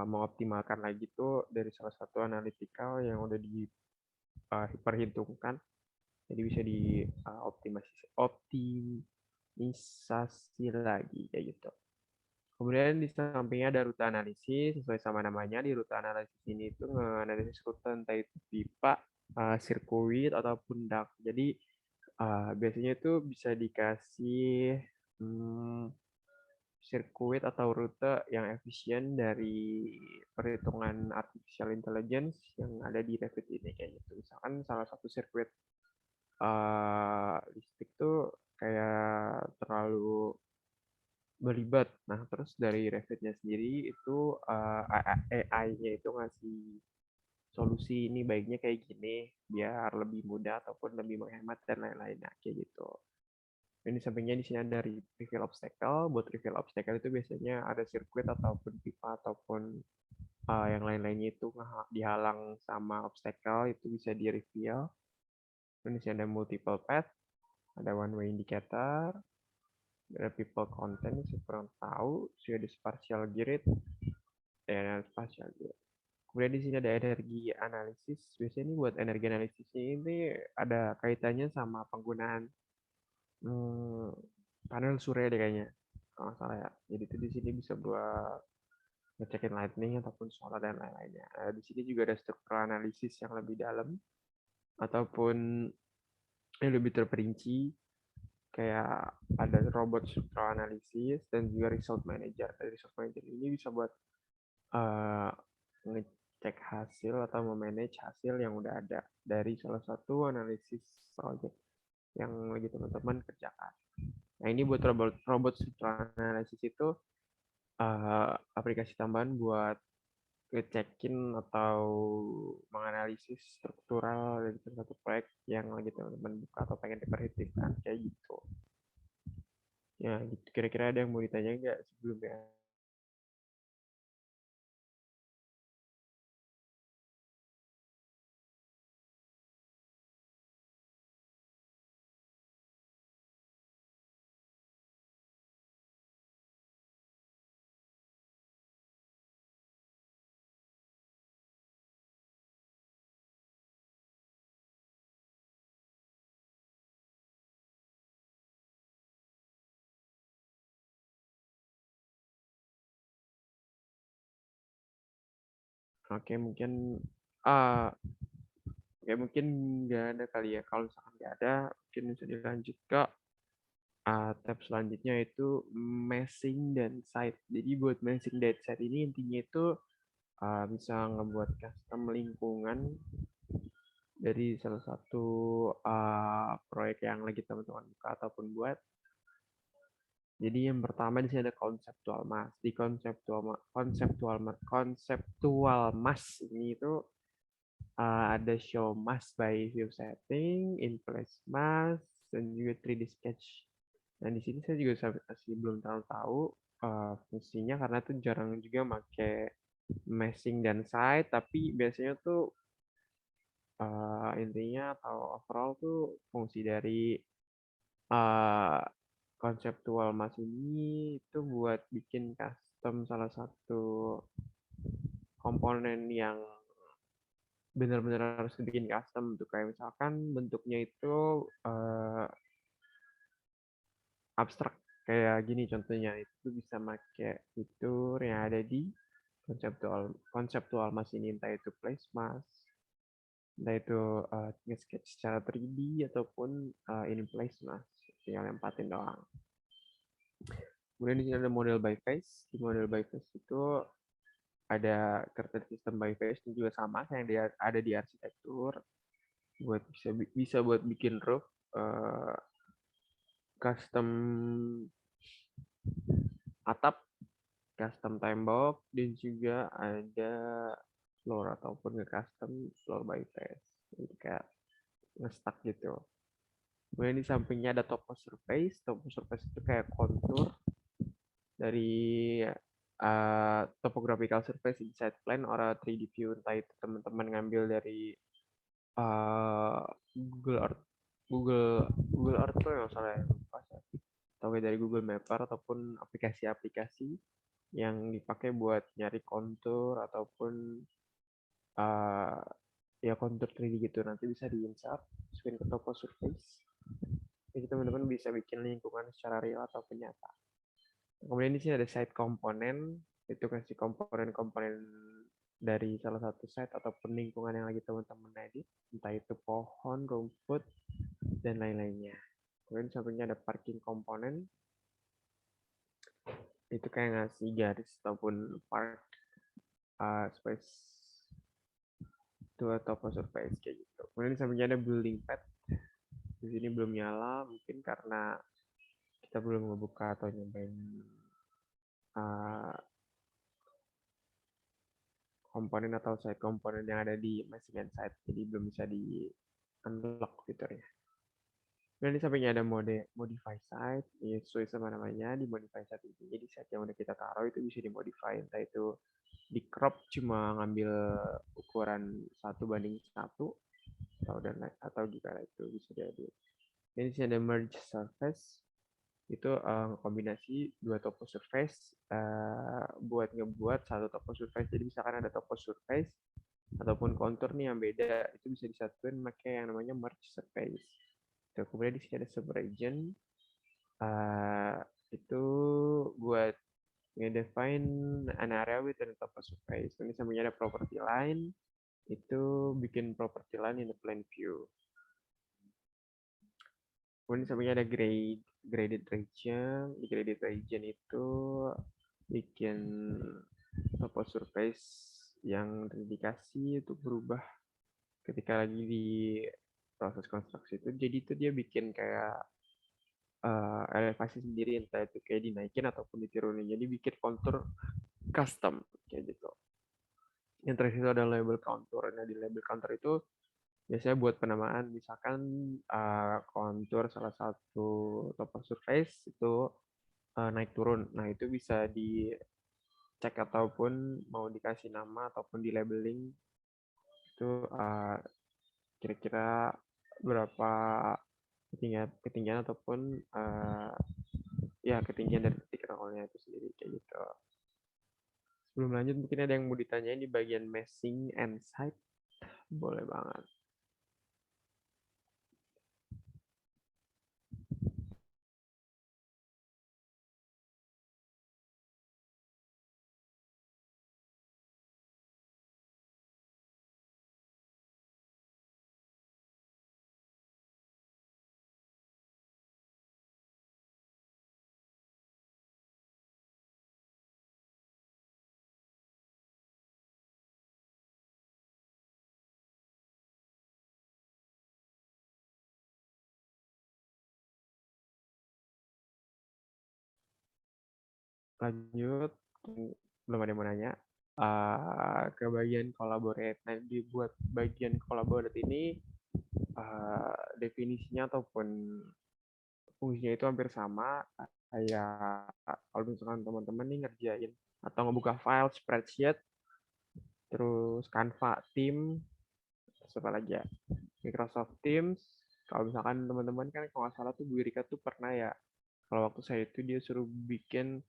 mengoptimalkan lagi tuh dari salah satu analytical yang udah diperhitungkan jadi bisa optimisasi lagi kayak gitu. Kemudian di sampingnya ada rute analisis, sesuai sama namanya di rute analisis ini itu menganalisis rute entah itu pipa, sirkuit ataupun duct. Jadi biasanya itu bisa dikasih sirkuit atau rute yang efisien dari perhitungan artificial intelligence yang ada di Revit ini kayak gitu. Misalkan salah satu sirkuit listrik tuh kayak terlalu berlibat. Nah, terus dari Revit-nya sendiri itu AI-nya itu ngasih solusi ini baiknya kayak gini biar lebih mudah ataupun lebih menghemat dan lain-lain nah, kayak gitu. Ini sampingnya di sini ada reveal obstacle. Buat reveal obstacle itu biasanya ada sirkuit ataupun pipa ataupun yang lain-lainnya itu dihalang sama obstacle itu bisa di reveal. Ini sini ada multiple path, ada one way indicator, ada people content saya kurang tahu, sudah ada spatial grid, dan spatial grid. Kemudian di sini ada energi analisis. Biasanya ini buat energi analisis ini ada kaitannya sama penggunaan panel surya deh kayaknya kalau nggak salah ya. Jadi itu di sini bisa buat ngecekin lightning ataupun solar dan lain-lainnya. Di sini juga ada struktur analisis yang lebih dalam ataupun yang lebih terperinci kayak ada robot struktural analisis dan juga result manager. Dari result manager ini bisa buat ngecek hasil atau memanage hasil yang udah ada dari salah satu analisis project yang lagi teman-teman kerjakan. Nah ini buat robot struktural analisis itu aplikasi tambahan buat ngecekin atau menganalisis struktural dari satu proyek yang lagi teman-teman buka atau pengen diperhitungkan kayak gitu. Ya, gitu. Kira-kira ada yang mau ditanya nggak sebelumnya? Oke, mungkin uh, mungkin nggak ada kali ya. Kalau misalkan nggak ada, mungkin bisa dilanjut ke tab selanjutnya itu meshing dan site. Jadi buat meshing dan site ini intinya itu bisa ngebuat custom lingkungan dari salah satu proyek yang lagi teman-teman buka ataupun buat. Jadi yang pertama di sini ada konseptual mas. Di konseptual mas ini itu ada show mask by view setting, in place mask, dan juga 3D sketch. Nah di sini saya juga masih belum terlalu tahu fungsinya karena tuh jarang juga pakai meshing dan site, tapi biasanya tuh intinya atau overall tuh fungsi dari uh, konseptual mas ini itu buat bikin custom salah satu komponen yang benar-benar harus dibikin custom tuh kayak misalkan bentuknya itu abstrak kayak gini contohnya itu bisa pakai fitur yang ada di konseptual mas ini entah itu place mas entah itu nge-sketch secara 3D ataupun in place mas tinggal lempatin doang. Kemudian di sini ada model by face. Di model by face itu ada curtain system by face itu juga sama kayak yang dia ada di arsitektur buat bisa buat bikin roof custom atap, custom tembok dan juga ada floor ataupun custom floor by face. Jadi kayak nge-stuck gitu. Kemudian di sampingnya ada topo surface. Topo surface itu kayak kontur dari topographical surface inside plan or 3D view, entah itu teman-teman ngambil dari Google Earth, Google Earth tuh yang salah ya, atau dari Google Mapper ataupun aplikasi-aplikasi yang dipakai buat nyari kontur ataupun ya kontur 3D gitu, nanti bisa di-insert masukin ke topo surface. Jadi teman-teman bisa bikin lingkungan secara real atau nyata. Kemudian di sini ada site komponen, itu kasih komponen-komponen dari salah satu site ataupun lingkungan yang lagi teman-teman edit, entah itu pohon, rumput, dan lain-lainnya. Kemudian sampingnya ada parking komponen, itu kayak ngasih garis ataupun park space itu atau surface kayak gitu. Kemudian sampingnya ada building path, di sini belum nyala, mungkin karena kita belum ngebuka atau nyobain komponen atau side komponen yang ada di masing-masing site, jadi belum bisa di unlock fiturnya. Dan di sampingnya ada mode modify site, ini sesuai sama namanya di modify site ini. Jadi site yang udah kita taruh itu bisa dimodify, entah itu di crop cuma ngambil ukuran 1:1 atau gimana itu bisa jadi. Dan di sini ada merge surface, itu kombinasi dua topo surface buat ngebuat satu topo surface. Jadi misalkan ada topo surface ataupun kontur nih yang beda, itu bisa disatuin pakai yang namanya merge surface. Kemudian di sini ada subregion, itu buat ngedefine an area with an topo surface. Ini sampingnya ada property line, itu bikin property line in the plan view. Kemudian sampingnya ada graded region. Di graded region itu bikin topo surface yang terindikasi untuk berubah ketika lagi di proses konstruksi itu. Jadi itu dia bikin kayak elevasi sendiri, entah itu kayak dinaikin ataupun diturunin. Jadi bikin kontur custom kayak gitu. Yang terakhir itu ada label contour. Nah di label contour itu biasanya buat penamaan, misalkan kontur salah satu topo surface itu naik turun. Nah itu bisa dicek ataupun mau dikasih nama ataupun di labeling itu kira-kira berapa ketinggian ataupun ya ketinggian dari titik nolnya itu sendiri kayak gitu. Sebelum lanjut mungkin ada yang mau ditanyain di bagian meshing and site, boleh banget. Lanjut, belum ada yang mau nanya. Ke bagian collaborate. Nah, dibuat bagian collaborate ini definisinya ataupun fungsinya itu hampir sama kayak kalau misalkan teman-teman nih ngerjain atau ngebuka file spreadsheet, terus Canva tim, terus apa lagi ya, Microsoft Teams. Kalau misalkan teman-teman kan kalau nggak salah tuh Bu Rika tuh pernah ya, kalau waktu saya itu dia suruh bikin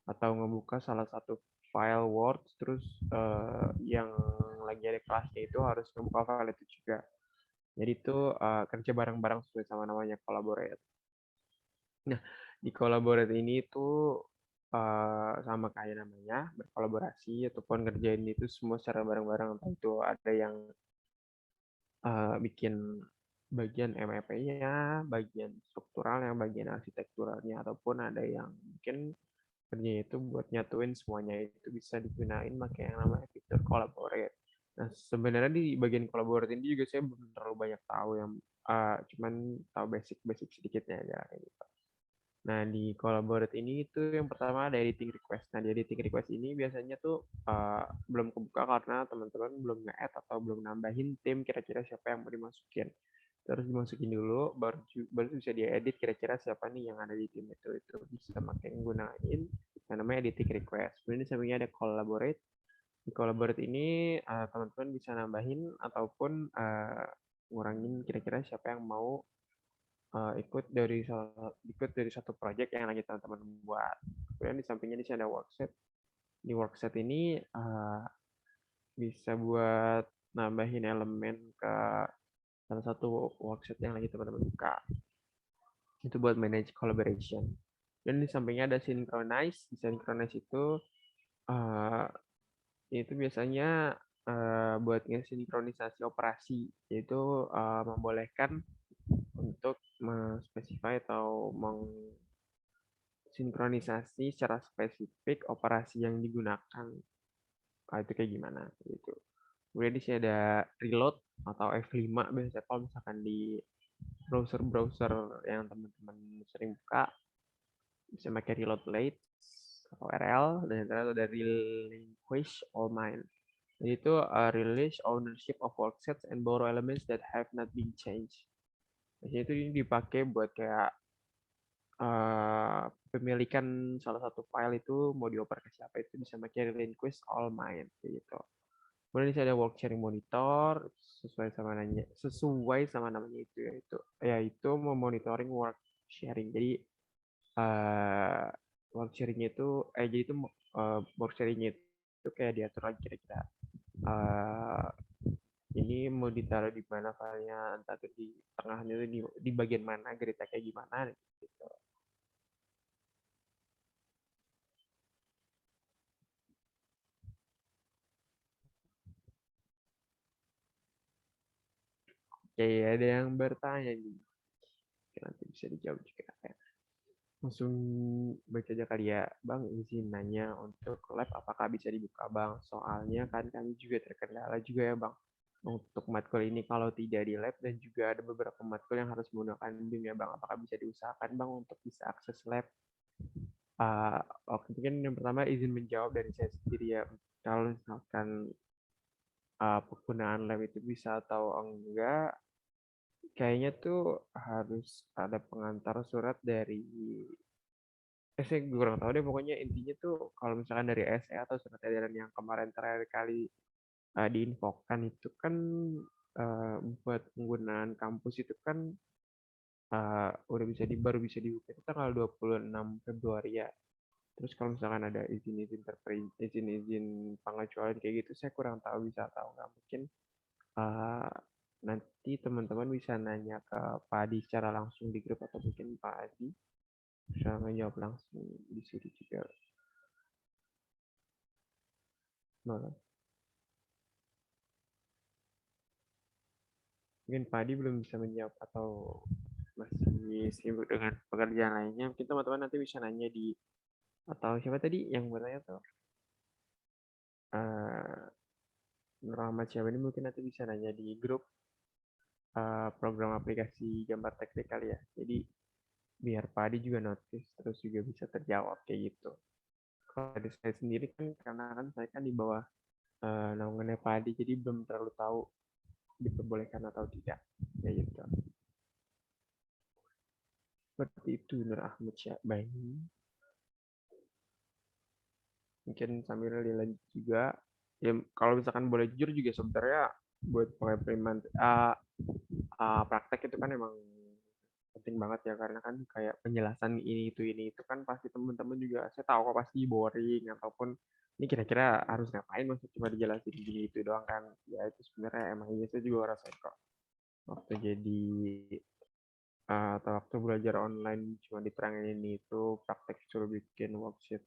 atau ngebuka salah satu file Word, terus yang lagi ada kelasnya itu harus ngebuka file itu juga. Jadi itu kerja bareng-bareng sesuai sama namanya collaborate. Nah, di collaborate ini tuh sama kayak namanya berkolaborasi ataupun ngerjain itu semua secara bareng-bareng. Entah itu ada yang bikin bagian MEP-nya, bagian strukturalnya, bagian arsitekturalnya, ataupun ada yang mungkin kerjanya itu buat nyatuin semuanya itu bisa digunain pakai yang namanya fitur collaborate. Nah, sebenarnya di bagian collaborate ini juga saya belum terlalu banyak tahu yang cuman tahu basic-basic sedikitnya aja kayak gitu. Nah, di collaborate ini itu yang pertama ada editing request. Nah, di editing request ini biasanya tuh belum kebuka karena teman-teman belum nge-add atau belum nambahin tim kira-kira siapa yang mau dimasukin. Terus dimasukin dulu, baru bisa diedit kira-kira siapa nih yang ada di tim itu. Itu bisa pakai gunain yang namanya editing request. Kemudian di sampingnya ada collaborate. Di collaborate ini teman-teman bisa nambahin ataupun ngurangin kira-kira siapa yang mau ikut dari satu project yang lagi teman-teman buat. Kemudian di sampingnya di sini ada workset. Di workset ini bisa buat nambahin elemen ke salah satu workset yang lagi teman-teman buka. Itu buat manage collaboration. Dan di sampingnya ada synchronize. Di synchronize itu biasanya buat nge-sinkronisasi operasi, yaitu membolehkan untuk menspesify atau sinkronisasi secara spesifik operasi yang digunakan. Itu kayak gimana gitu. Kemudian di sini ada reload atau F5 biasanya kalau misalkan di browser-browser yang teman-teman sering buka bisa pakai reload late atau RL, dan ternyata ada relinquish all mine. Jadi itu release ownership of worksets and borrow elements that have not been changed. Biasanya itu dipakai buat kayak pemilikan salah satu file itu mau dioper ke siapa itu bisa pakai relinquish all mine gitu. Kemudian di sini ada work sharing monitor sesuai sama namanya itu yaitu memonitoring work sharing. Jadi work sharingnya itu jadi itu work sharingnya itu kayak diatur lagi kira-kira ini mau ditaruh di mana filenya, entah itu di tengahnya itu di bagian mana, grid kayak gimana gitu. Oke, ada yang bertanya nih. Oke, nanti bisa dijawab juga. Langsung baca aja kali ya. Bang, izin nanya untuk lab apakah bisa dibuka, Bang? Soalnya kan kami juga terkendala juga ya, Bang. Untuk matkul ini kalau tidak di lab dan juga ada beberapa matkul yang harus menggunakan BIM ya, Bang. Apakah bisa diusahakan, Bang, untuk bisa akses lab? Oke, mungkin yang pertama izin menjawab dari saya sendiri ya. Kalau misalkan penggunaan lab itu bisa atau enggak, kayaknya tuh harus ada pengantar surat dari saya kurang tahu deh, pokoknya intinya tuh kalau misalkan dari SE atau surat edaran yang kemarin terakhir kali diinfokan itu kan buat penggunaan kampus itu kan udah baru bisa dibuka itu tanggal 26 Februari ya. Terus kalau misalkan ada izin-izin pengecualian kayak gitu, saya kurang tahu bisa tahu nggak. Mungkin uh, nanti teman-teman bisa nanya ke Pak Adi secara langsung di grup, atau mungkin Pak Adi bisa menjawab langsung di sini juga. Malah. Mungkin Pak Adi belum bisa menjawab atau masih sibuk dengan pekerjaan lainnya. Mungkin teman-teman nanti bisa nanya di, atau siapa tadi yang bertanya tuh? Nur Ahmad siapa ini, mungkin nanti bisa nanya di grup program aplikasi gambar teknik kali ya. Jadi biar Pak Adi juga notice terus juga bisa terjawab kayak gitu. Kalau dari saya sendiri kan karena kan saya kan di bawah naungannya Pak Adi, jadi belum terlalu tahu diperbolehkan atau tidak kayak gitu. Seperti itu Nur Ahmad Syahbani. Mungkin sambil dilanjut juga ya, kalau misalkan boleh jujur juga sebenarnya buat praktek itu kan emang penting banget ya karena kan kayak penjelasan ini itu kan pasti temen-temen juga saya tahu kok pasti boring ataupun ini kira-kira harus ngapain maksud cuma dijelasin gini itu doang kan ya itu sebenarnya emang iya saya juga ngerasain kok waktu jadi atau waktu belajar online cuma diterangin ini itu praktek suruh bikin worksheet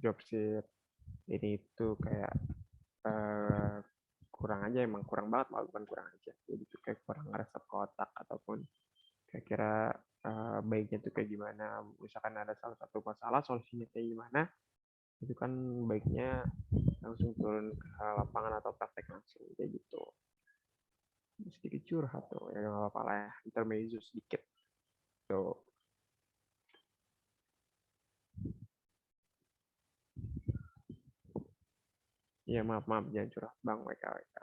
jobsheet ini itu kayak eh, kurang aja emang kurang banget malah bukan kurang aja jadi tuh kayak kurang ngeresep ke otak ataupun kira-kira baiknya tuh kayak gimana misalkan ada salah satu masalah solusinya kayak gimana itu kan baiknya langsung turun ke lapangan atau praktek langsung kayak gitu sedikit curhat tuh ya nggak apa-apa lah ya intermezzo sedikit tuh ya maaf jangan curhat bang WKWK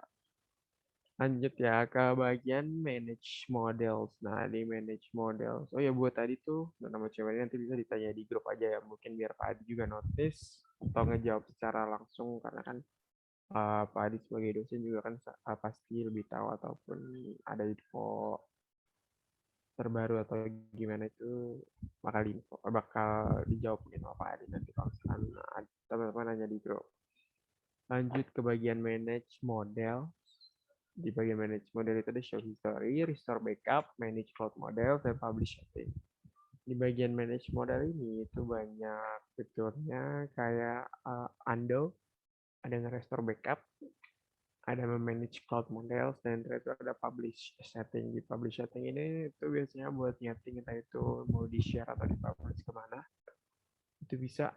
lanjut ya ke bagian manage models. Nah, di manage models. Oh ya, buat tadi tuh, nama ceweknya nanti bisa ditanya di grup aja ya. Mungkin biar Pak Adi juga notice atau ngejawab secara langsung. Karena kan Pak Adi sebagai dosen juga kan pasti lebih tahu ataupun ada info terbaru atau gimana itu bakal dijawab sama Pak Adi nanti kalau misalkan teman-teman nanya di grup. Lanjut ke bagian manage model. Di bagian manage model itu ada show history, restore backup, manage cloud model, dan publish setting. Di bagian manage model ini itu banyak fiturnya kayak undo, ada yang restore backup, ada manage cloud model, dan itu ada publish setting. Di publish setting ini itu biasanya buat nyeting entah itu mau di share atau di publish kemana, itu bisa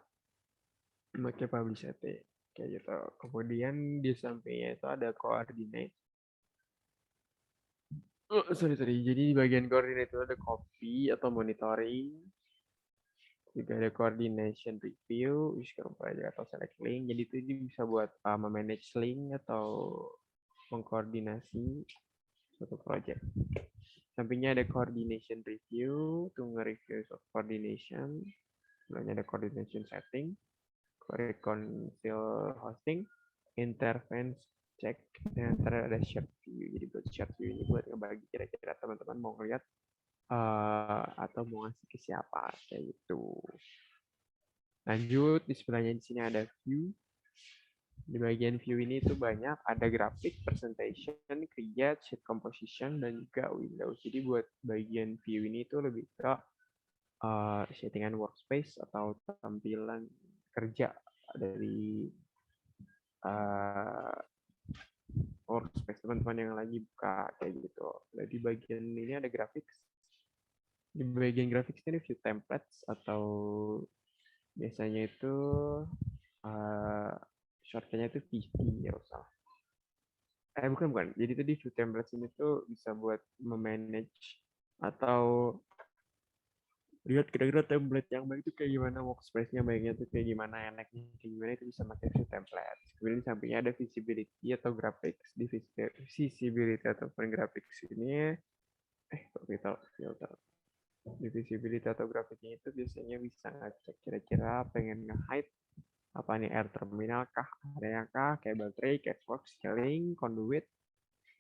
pakai publish setting kayak gitu. Kemudian di sampingnya itu ada coordinate. Sorry. Jadi di bagian coordinate itu ada copy atau monitoring, juga ada coordination review, use project atau select link. Jadi itu bisa buat memanage link atau mengkoordinasi suatu project. Sampingnya ada coordination review, to nge-review coordination. Sebelumnya ada coordination setting, reconcile hosting, interference check, dan ada shared view. Jadi buat shared view ini buat ngebagi kira-kira teman-teman mau ngeliat atau mau ngasih ke siapa kayak gitu. Lanjut di sebelahnya di sini ada view. Di bagian view ini tuh banyak ada grafik, presentation, create, sheet composition dan juga Windows. Jadi buat bagian view ini tuh lebih ke settingan workspace atau tampilan kerja dari uh, workspace teman-teman yang lagi buka kayak gitu. Nah, di bagian ini ada graphics. Di bagian graphics ini view templates atau biasanya itu shortnya itu VT ya usah. Bukan. Jadi itu di view templates ini tuh bisa buat memanage atau lihat kira-kira template yang baik itu kayak gimana, workspace-nya baiknya tuh kayak gimana, enaknya kayak gimana, itu bisa pakai view template. Kemudian di sampingnya ada visibility atau graphics. Di visibility ataupun graphics ini, filter. Di visibility atau grafiknya itu biasanya bisa ngecek kira-kira pengen nge-hide apa nih, air terminal kah, area kah, cable tray, catwalk, scaling, conduit,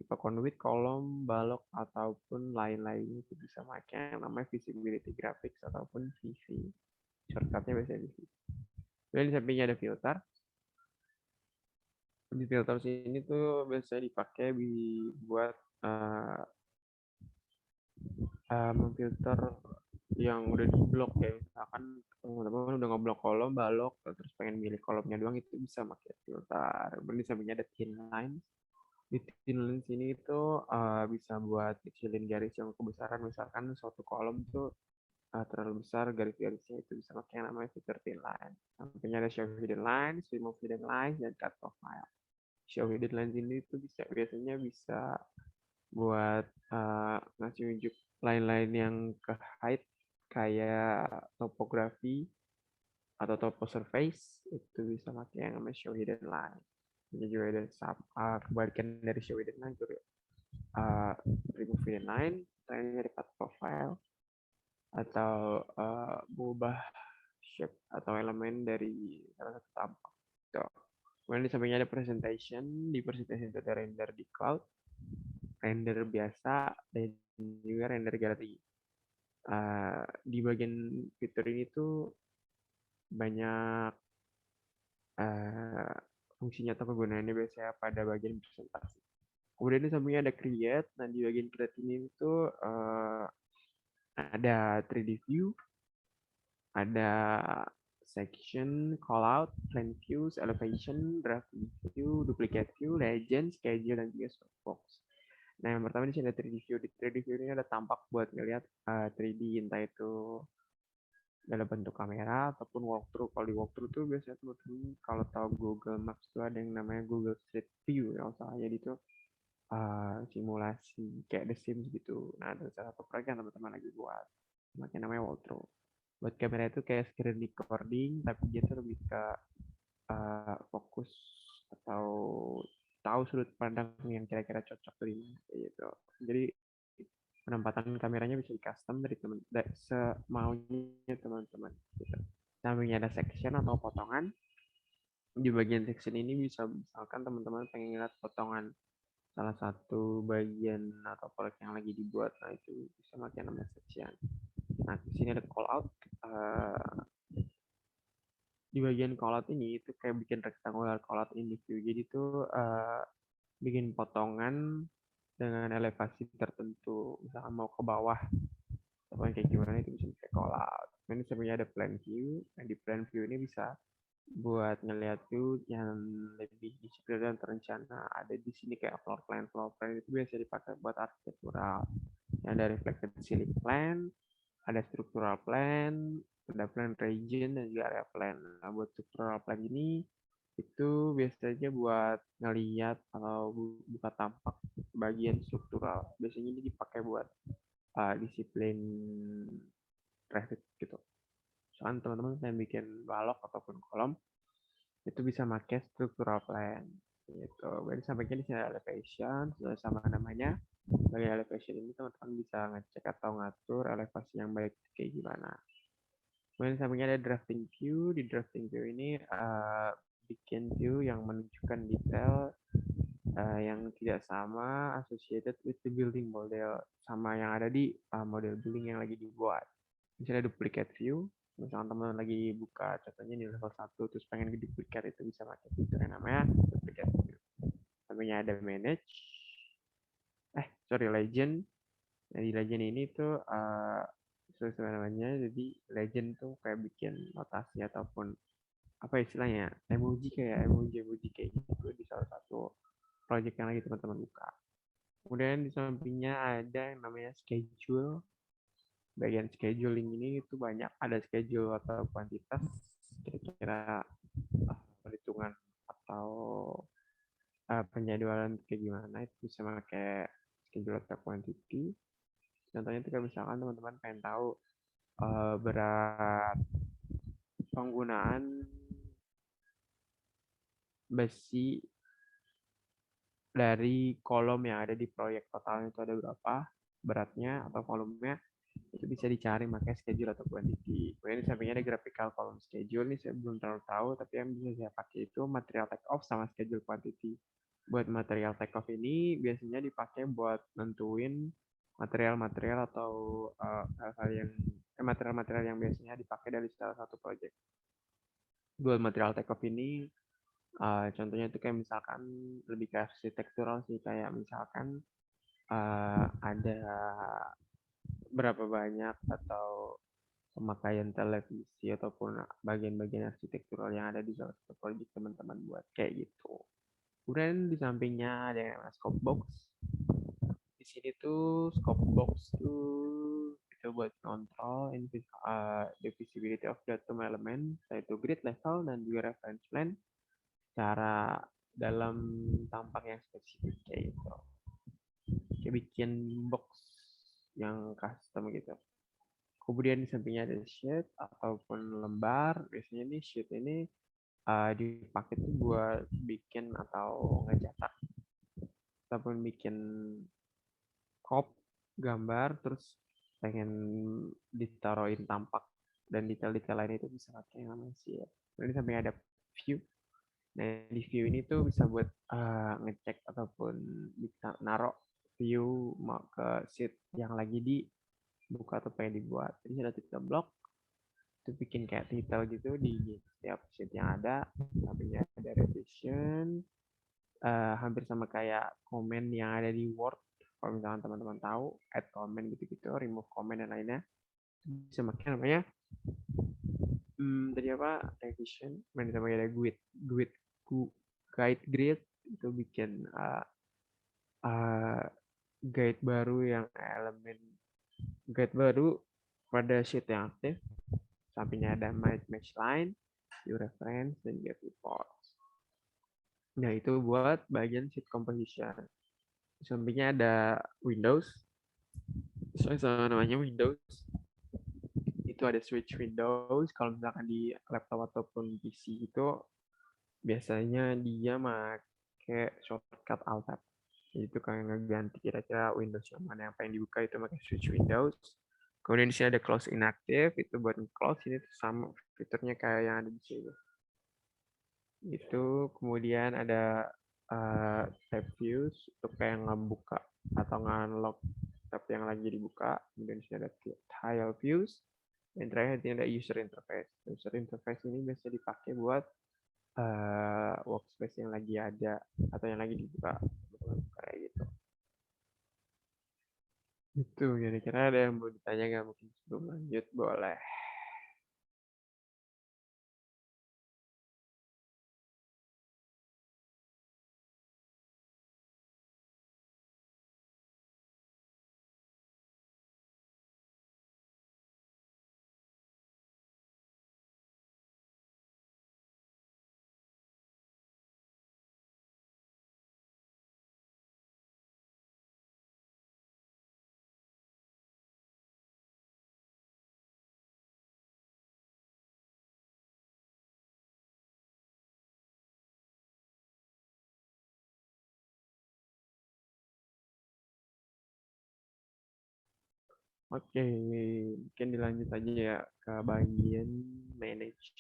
tipe conduit, kolom, balok, ataupun lain-lain itu bisa pakai yang namanya visibility graphics ataupun VV. Shortcutnya biasanya VV. Kemudian di sampingnya ada filter. Di filter sini tuh biasanya dipakai buat memfilter yang udah di blok ya, misalkan teman-teman udah ngeblok kolom balok terus pengen milih kolomnya doang itu bisa pakai filter. Kemudian sampingnya ada thin line. Di thin line sini itu bisa buat kecilin garis yang kebesaran, misalkan suatu kolom tuh terlalu besar garis-garisnya, itu bisa pakai yang namanya fitur thin line. Sampingnya ada show hidden lines, remove hidden lines, dan cut profile. Show hidden lines ini itu biasanya bisa buat ngasih unjuk lain-lain yang ke hide kayak topografi atau topo surface, itu bisa pakai yang namanya show hidden line. Ini juga ada kebalikan dari show hidden line juga remove hidden line, lainnya di cut profile atau mengubah shape atau elemen dari salah satu tampak. Tuh. Kemudian di sampingnya ada presentation. Di presentation itu ada render di cloud, render biasa, dan juga render galeri. Di bagian fitur ini tuh banyak fungsinya atau kegunaannya biasanya pada bagian presentasi. Kemudian di sampingnya ada create. Nah, di bagian create ini tuh ada 3D view, ada section, callout, plan views, elevation, draft view, duplicate view, legend, schedule, dan juga softbox. Nah, yang pertama di sini ada 3D view. Di 3D view ini ada tampak buat ngelihat 3D, entah itu dalam bentuk kamera ataupun walkthrough. Kalau di walkthrough tuh biasanya teman-teman kalau tahu Google Maps tuh ada yang namanya Google Street View, yang usahanya itu simulasi kayak The Sims gitu. Nah, ada salah satu proyek yang teman-teman lagi buat, makanya namanya walkthrough. Buat kamera itu kayak screen recording, tapi dia tuh lebih ke fokus atau tahu sudut pandang yang kira-kira cocok dari mana gitu. Jadi penempatan kameranya bisa di custom dari teman semaunya teman-teman gitu. Sampingnya ada section atau potongan. Di bagian section ini bisa misalkan teman-teman pengen lihat potongan salah satu bagian atau proyek yang lagi dibuat, nah itu bisa pakai nama section. Nah, di sini ada call out. Di bagian call out ini itu kayak bikin rectangular call out in view. Jadi itu bikin potongan dengan elevasi tertentu, misalkan mau ke bawah atau kayak gimana, itu bisa pakai call out. Ini sebenarnya ada plan view. Nah, di plan view ini bisa buat ngeliat view yang lebih disiplin dan terencana. Ada di sini kayak floor plan. Floor plan itu biasa dipakai buat arsitektural. Yang ada reflected ceiling plan, ada structural plan, ada plan region, dan juga area plan. Nah, buat structural plan ini itu biasanya buat ngeliat atau buka tampak bagian struktural. Biasanya ini dipakai buat disiplin traffic gitu. Soalnya teman-teman yang bikin balok ataupun kolom itu bisa pakai structural plan gitu. Jadi sampainya di sini ada elevation, sesuai sama namanya. Dari elevation ini teman-teman bisa ngecek atau ngatur elevasi yang baik kayak gimana. Kemudian sampingnya ada drafting view. Di drafting view ini bikin view yang menunjukkan detail yang tidak sama associated with the building model sama yang ada di model building yang lagi dibuat. Misalnya duplicate view, misalnya teman lagi buka contohnya di level 1 terus pengen duplikat, itu bisa pakai fitur yang namanya duplicate view. Sampingnya ada manage, legend. Nah, di legend ini tuh sesuai namanya, jadi legend tuh kayak bikin notasi ataupun apa istilahnya, emoji kayak kayak gitu di salah satu project yang lagi teman-teman buka. Kemudian di sampingnya ada yang namanya schedule. Bagian scheduling ini itu banyak, ada schedule atau kuantitas, kira-kira perhitungan atau penjadwalan kayak gimana, itu bisa pakai schedule atau quantity. Contohnya itu kayak misalkan teman-teman pengen tahu berat penggunaan besi dari kolom yang ada di proyek totalnya itu ada berapa beratnya atau volumenya, itu bisa dicari pakai schedule atau quantity. Kemudian di sampingnya ada graphical column schedule. Ini saya belum terlalu tahu, tapi yang bisa saya pakai itu material take off sama schedule quantity. Buat material take off ini biasanya dipakai buat nentuin material-material atau hal-hal yang material-material yang biasanya dipakai dari salah satu project. Buat material take off ini contohnya itu kayak misalkan lebih ke arsitektural sih, kayak misalkan ada berapa banyak atau pemakaian televisi ataupun bagian-bagian arsitektural yang ada di salah satu proyek teman-teman buat kayak gitu. Kemudian di sampingnya ada yang namanya scope box. Di sini tuh scope box tuh itu buat kontrol the visibility of datum element, yaitu grid level dan juga reference plane secara dalam tampak yang spesifik kayak gitu. Kayak bikin box yang custom gitu. Kemudian di sampingnya ada sheet ataupun lembar. Biasanya nih sheet ini dipakai tuh buat bikin atau ngecetak ataupun bikin crop gambar, terus pengen ditaruhin tampak dan detail-detail lain itu bisa pakai yang namanya sheet. Kemudian di sampingnya ada view. Nah, di view ini tuh bisa buat ngecek ataupun bisa naruh view mau ke sheet yang lagi dibuka atau pengen dibuat. Jadi ada title block, itu bikin kayak title gitu di setiap sheet yang ada. Sampingnya ada revision, hampir sama kayak komen yang ada di Word. Kalau misalkan teman-teman tahu, add comment gitu-gitu, remove comment dan lainnya. Bisa pakai namanya tadi apa revision, mana namanya ada guide guide grid itu bikin uh, guide baru yang elemen guide baru pada sheet yang aktif. Sampingnya ada match line, view reference, dan get reports. Nah, itu buat bagian sheet composition. Sampingnya ada Windows. Sama namanya Windows. Itu ada switch Windows. Kalau misalkan di laptop ataupun PC itu biasanya dia pakai shortcut Alt Tab. Itu kayak ngeganti kira-kira Windows yang mana yang pengen dibuka itu pakai switch Windows. Kemudian di sini ada close inactive, itu buat close, ini tuh sama fiturnya kayak yang ada di sini. Itu kemudian ada tab views untuk kayak ngebuka atau nge-unlock tab yang lagi dibuka. Kemudian di sini ada tile views. Dan terakhir ini ada user interface. User interface ini biasa dipakai buat workspace yang lagi ada atau yang lagi dibuka. Kayak gitu. Itu kira-kira ada yang mau ditanya nggak, mungkin sebelum lanjut boleh. Oke, mungkin dilanjut aja ya ke bagian manage.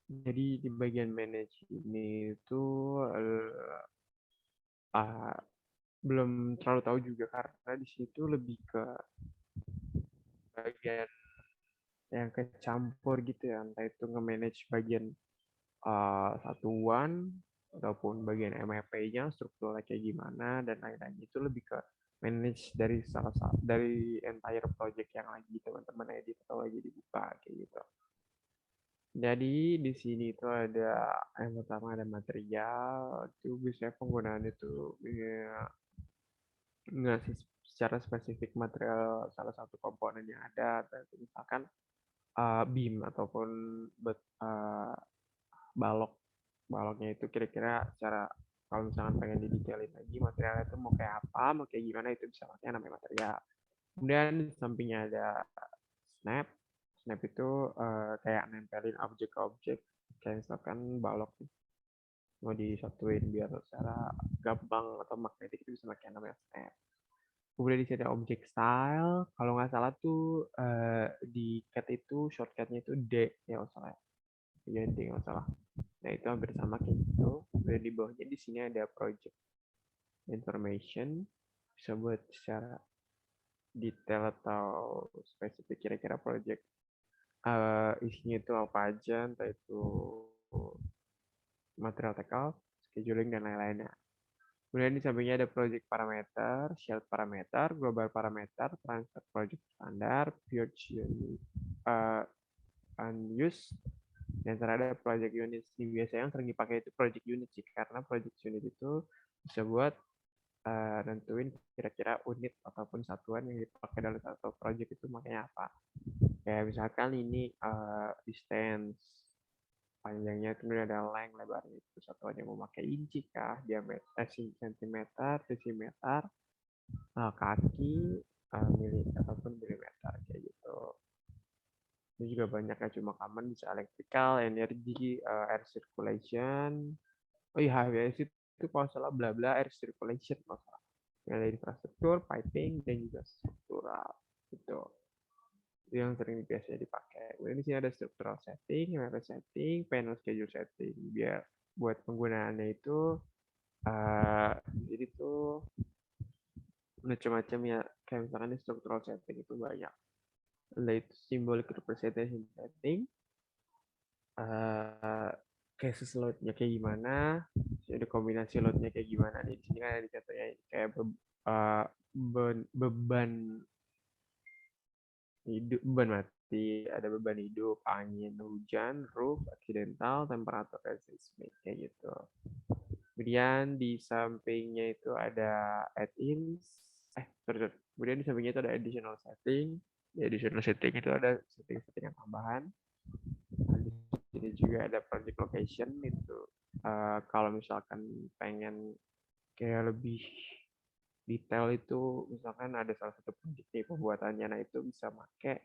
Jadi di bagian manage ini itu uh, belum terlalu tahu juga karena di situ lebih ke bagian yang kecampur gitu ya, entah itu nge-manage bagian satuan ataupun bagian MFP-nya strukturnya kayak gimana dan lain-lain. Itu lebih ke manage dari salah satu dari entire project yang lagi teman-teman edit atau lagi dibuka kayak gitu. Jadi di sini itu ada yang pertama ada material, itu biasanya penggunaan itu ya, ngasih secara spesifik material salah satu komponen yang ada, misalkan beam ataupun balok. Baloknya itu kira-kira secara kalau misalkan pengen didetailin lagi materialnya itu mau kayak apa, mau kayak gimana, itu bisa pakai namanya material. Kemudian di sampingnya ada snap. Snap itu kayak nempelin objek-objek kayak misalkan balok mau disatuin biar secara gampang atau magnetik itu bisa pakai namanya snap. Kemudian di sini ada object style. Kalau nggak salah tuh di cat itu shortcutnya itu D ya nggak salah. Ya D nggak salah. Nah itu hampir sama kayak gitu. Kemudian di bawahnya di sini ada project information. Bisa buat secara detail atau spesifik kira-kira project isinya itu apa aja, entah itu material take-off, scheduling, dan lain-lainnya. Kemudian di sampingnya ada project parameter, shield parameter, global parameter, transfer project standar, purge unit, unused, dan terhadap project unit. Biasanya yang sering dipakai itu project unit sih, karena project unit itu bisa buat nentuin kira-kira unit ataupun satuan yang dipakai dalam satu project itu makanya apa. Kayak misalkan ini distance, panjangnya kemudian ada length, lebarnya itu satuannya mau pakai inci kah, diameter, sentimeter, desimeter, kaki, mili ataupun milimeter kayak gitu. Ini juga banyak ya, cuma common bisa electrical, energy, air circulation. Oh iya, HVAC itu kalau salah bla bla air circulation kalau salah. Yang ada infrastruktur, piping, dan juga struktural gitu. Itu yang sering biasanya dipakai. Kemudian di sini ada structural setting, memory setting, panel schedule setting. Biar buat penggunaannya itu jadi tuh macam-macam ya. Kayak misalkan di structural setting itu banyak. Ada itu symbolic representation setting, cases load-nya kayak gimana, ada kombinasi load-nya kayak gimana. Nih, di sini kan ada contohnya kayak beban hidup, beban mati, ada beban hidup, angin, hujan, roof, accidental, temperatur, dan seismik kayak gitu. Kemudian di sampingnya itu ada add-ins, sorry. Kemudian di sampingnya itu ada additional setting. Di additional setting itu ada setting-setting yang tambahan. Di sini juga ada project location itu. Kalau misalkan pengen kayak lebih detail itu, misalkan ada salah satu project nih pembuatannya, nah itu bisa pakai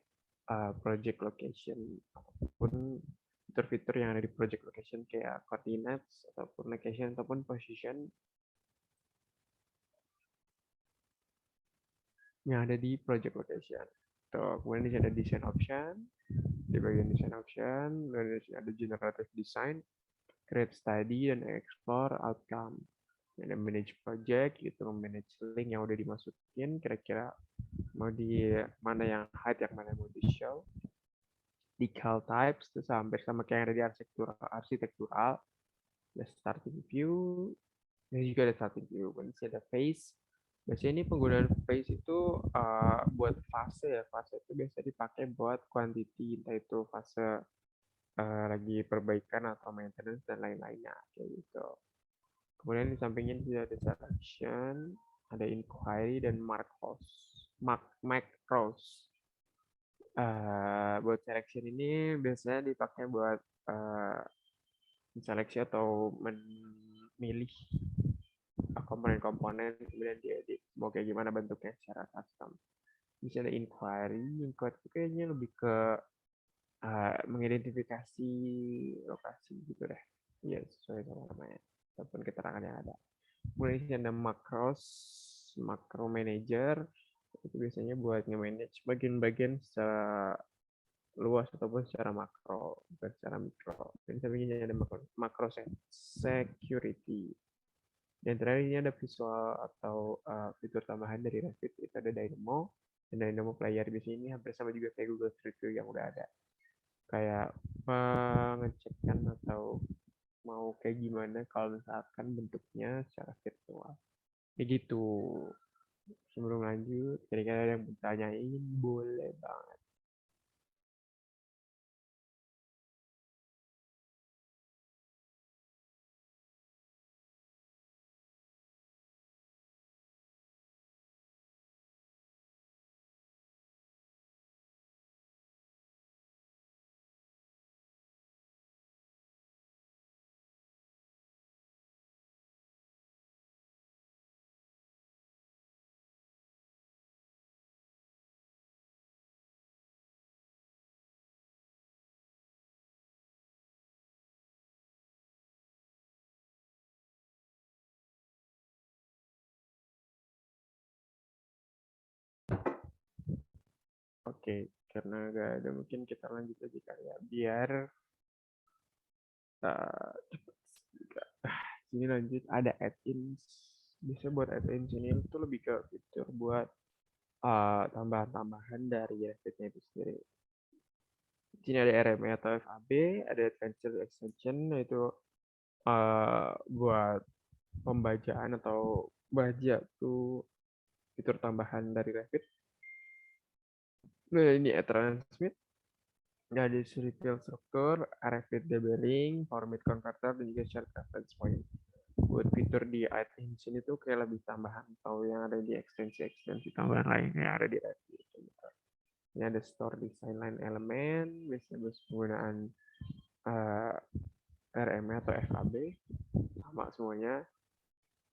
project location ataupun fitur-fitur yang ada di project location kayak coordinates ataupun location ataupun position yang ada di project location. Tuh, kemudian di sini ada design option. Di bagian design option, di sini ada generative design, create study, dan explore outcome. Ada manage project, itu manage link yang udah dimasukin, kira-kira mau di mana yang hide, yang mana mau di show. Decal types, itu hampir sama kayak yang ada di arsitektural. Ada starting view, dan juga ada starting view. Kemudian ada face. Biasanya ini penggunaan face itu buat fase ya. Fase itu biasa dipakai buat quantity, entah itu fase lagi perbaikan atau maintenance dan lain-lainnya kayak gitu. Kemudian di sampingnya juga ada selection, ada inquiry dan macros. Buat selection ini biasanya dipakai buat seleksi atau memilih komponen-komponen kemudian diedit mau kayak gimana bentuknya secara custom. Misalnya inquiry itu kayaknya lebih ke mengidentifikasi lokasi gitu deh. Iya, sesuai sama namanya ataupun keterangan yang ada. Kemudian ada macro manager, itu biasanya buat nge-manage bagian-bagian secara luas ataupun secara makro, bukan secara mikro. Dan sampingnya ada macro security. Dan terakhir ini ada visual atau fitur tambahan dari Revit, itu ada Dynamo. Dan Dynamo Player di sini hampir sama juga kayak Google Street View yang udah ada. Kayak pengecekan atau mau kayak gimana kalau misalkan bentuknya secara virtual. Begitu. Sebelum lanjut, kira-kira ada yang bertanyain, boleh banget. Oke, karena gak ada mungkin kita lanjut aja kali ya. Biar cepat juga. Sini lanjut, ada add-ins. Biasanya buat add-ins ini itu lebih ke fitur buat tambahan-tambahan dari Revit-nya itu sendiri. Di sini ada RMA atau FAB, ada Advanced Extension, yaitu buat pembajaan atau baja tuh fitur tambahan dari Revit. Nah, ini transmit, nggak ada serial struktur, Revit debugging, format converter, dan juga shared reference point. Buat fitur di iTunes ini tuh kayak lebih tambahan atau yang ada di ekstensi tambahan lainnya yang ada di Revit. Ini ada store design line element, biasanya penggunaan RMA atau FAB, sama semuanya.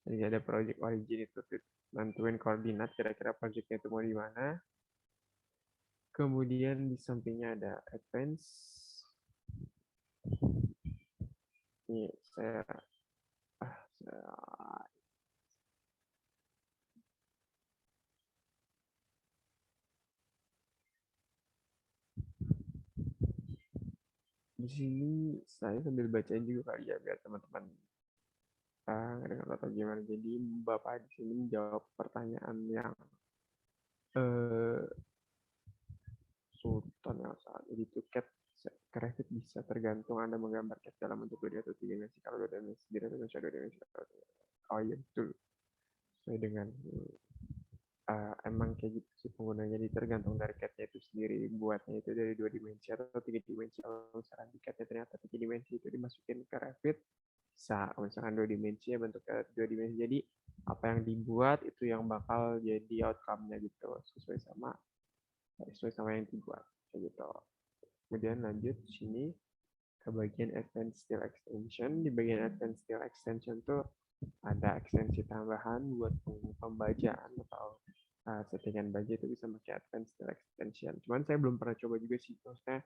Jadi ada project origin itu nentuin koordinat kira-kira projectnya itu mau di mana. Kemudian di sampingnya ada advance. Ini saya di sini saya sambil bacain juga kali ya biar teman-teman nggak atau gimana. Jadi Bapak di sini menjawab pertanyaan yang sultan yang saat jadi tiket grafik bisa tergantung Anda menggambar cat dalam bentuk 2D atau 3 dimensi. Kalau 2 dimensi tidak bisa 2 dimensi. Oh iya betul. Sesuai dengan emang kayak gitu sih penggunanya, jadi tergantung dari catnya itu sendiri, buatnya itu dari 2 dimensi atau 3 dimensi. Kalau misalkan di catnya ternyata 3 dimensi itu dimasukin ke Revit, bisa. Kalau misalkan 2 dimensi ya bentuknya 2 dimensi, jadi apa yang dibuat itu yang bakal jadi outcome-nya gitu, sesuai sama yang dibuat kayak gitu. Kemudian lanjut di sini ke bagian Advanced Style Extension. Di bagian Advanced Style Extension tuh ada ekstensi tambahan buat pembajaan atau settingan baja itu bisa pakai Advanced Style Extension. Cuman saya belum pernah coba juga sih, maksudnya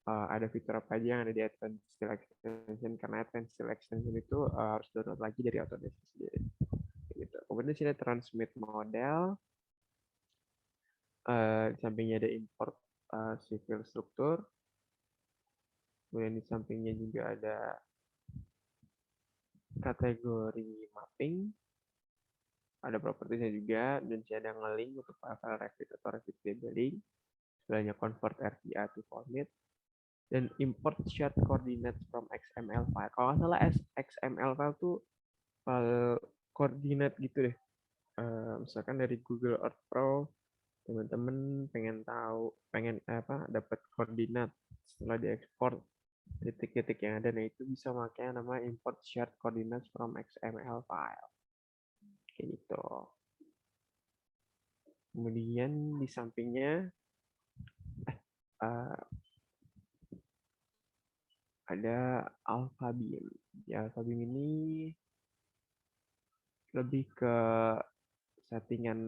ada fitur apa aja yang ada di Advanced Style Extension, karena Advanced Style Extension itu harus download lagi dari Autodesk sendiri. Gitu. Kemudian di sini transmit model, di sampingnya ada import civil struktur, kemudian di sampingnya juga ada kategori mapping, ada propertinya juga, dan sini ada nge-link untuk file Revit atau Revit labeling, sebelahnya convert RTA to format, dan import shared coordinates from XML file. Kalau nggak salah XML file tuh file koordinat gitu deh. Misalkan dari Google Earth Pro, teman-teman pengen dapat koordinat setelah diekspor titik-titik yang ada, nah itu bisa pakai nama import shared coordinates from XML file kayak gitu. Kemudian di sampingnya ada AlphaBeam. Di AlphaBeam ini lebih ke settingan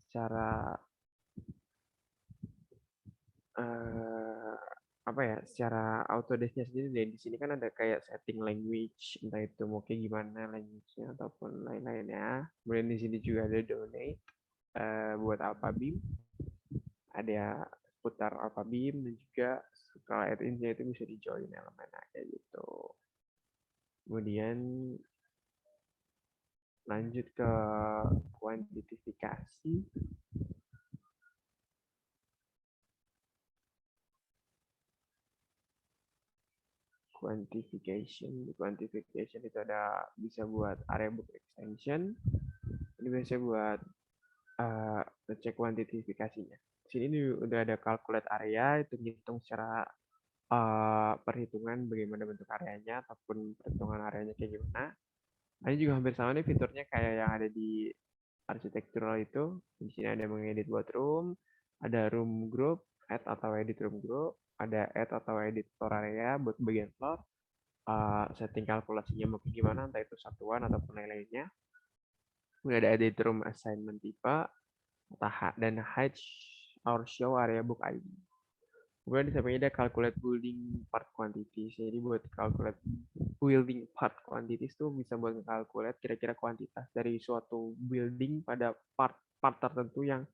secara secara Autodesk-nya sendiri. Dan di sini kan ada kayak setting language, entah itu mau kayak gimana language-nya ataupun lain-lainnya. Kemudian di sini juga ada donate buat AlphaBeam, ada putar AlphaBeam, dan juga kalau add-in-nya itu bisa di join elemen kayak gitu. Kemudian lanjut ke kuantifikasi. Quantification itu ada bisa buat area book extension, ini biasanya buat ngecek kuantifikasinya. Di sini udah ada calculate area, itu ngitung secara perhitungan bagaimana bentuk areanya ataupun perhitungan areanya kayak gimana. Nah, ini juga hampir sama nih fiturnya kayak yang ada di arsitektural itu. Di sini ada mengedit buat room, ada room group, add atau edit room group, ada add atau edit floor area buat bagian floor, setting kalkulasinya mau gimana, entah itu satuan ataupun lain-lainnya. Kemudian ada edit room assignment tipe, dan hide or show area book ID. Kemudian di sampingnya ada calculate building part quantities. Jadi buat calculate building part quantities itu bisa buat calculate kira-kira kuantitas dari suatu building pada part tertentu yang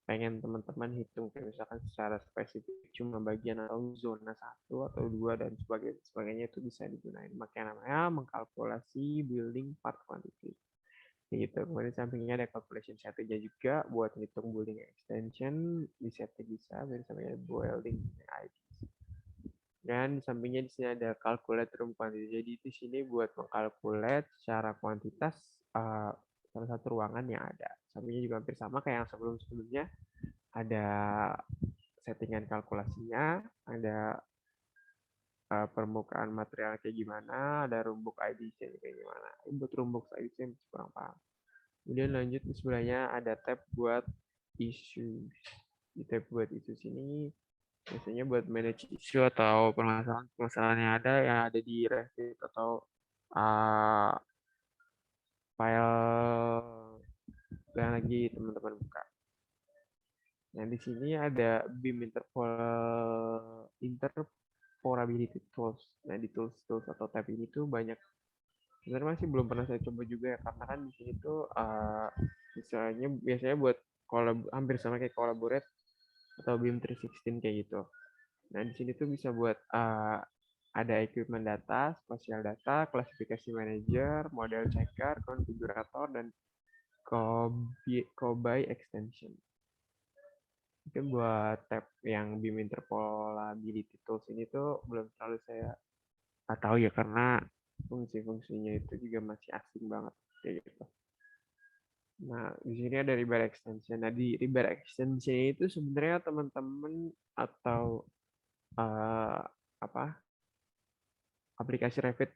pengen teman-teman hitung, kayak misalkan secara spesifik cuma bagian atau zona 1 atau 2 dan sebagainya, itu bisa digunakan. Makanya namanya mengkalkulasi building part quantity. Gitu. Kemudian sampingnya ada calculation settingnya juga buat ngitung building extension, di setting bisa, dan sampingnya building ID. Dan di sampingnya di sini ada calculate room quantity. Jadi di sini buat mengkalkulate secara kuantitas salah satu ruangan yang ada. Sampingnya juga hampir sama kayak yang sebelum-sebelumnya. Ada settingan kalkulasinya, ada permukaan material kayak gimana, ada rumbuk ID kayak gimana. Buat rumbuk ID saya masih kurang paham. Kemudian lanjut di sebelahnya ada tab buat isu. Di tab buat isu sini biasanya buat manage isu atau permasalahan yang ada di Revit atau file yang lagi teman-teman buka. Nah, di sini ada BIM Interpolability Tools. Nah, di tools atau tab ini tuh banyak. Sebenarnya masih belum pernah saya coba juga ya, karena kan di sini tuh misalnya biasanya buat hampir sama kayak Collaborate atau BIM 316 kayak gitu. Nah, di sini tuh bisa buat ada equipment data, spatial data, klasifikasi manager, model checker, konfigurator, dan Kobai extension. Mungkin buat tab yang BIM Interpolability Tools ini tuh belum terlalu saya tahu ya, karena fungsi-fungsinya itu juga masih asing banget kayak gitu. Nah, di sini ada Rebar Extension. Nah, di Rebar Extension itu sebenarnya teman-teman atau apa aplikasi Revit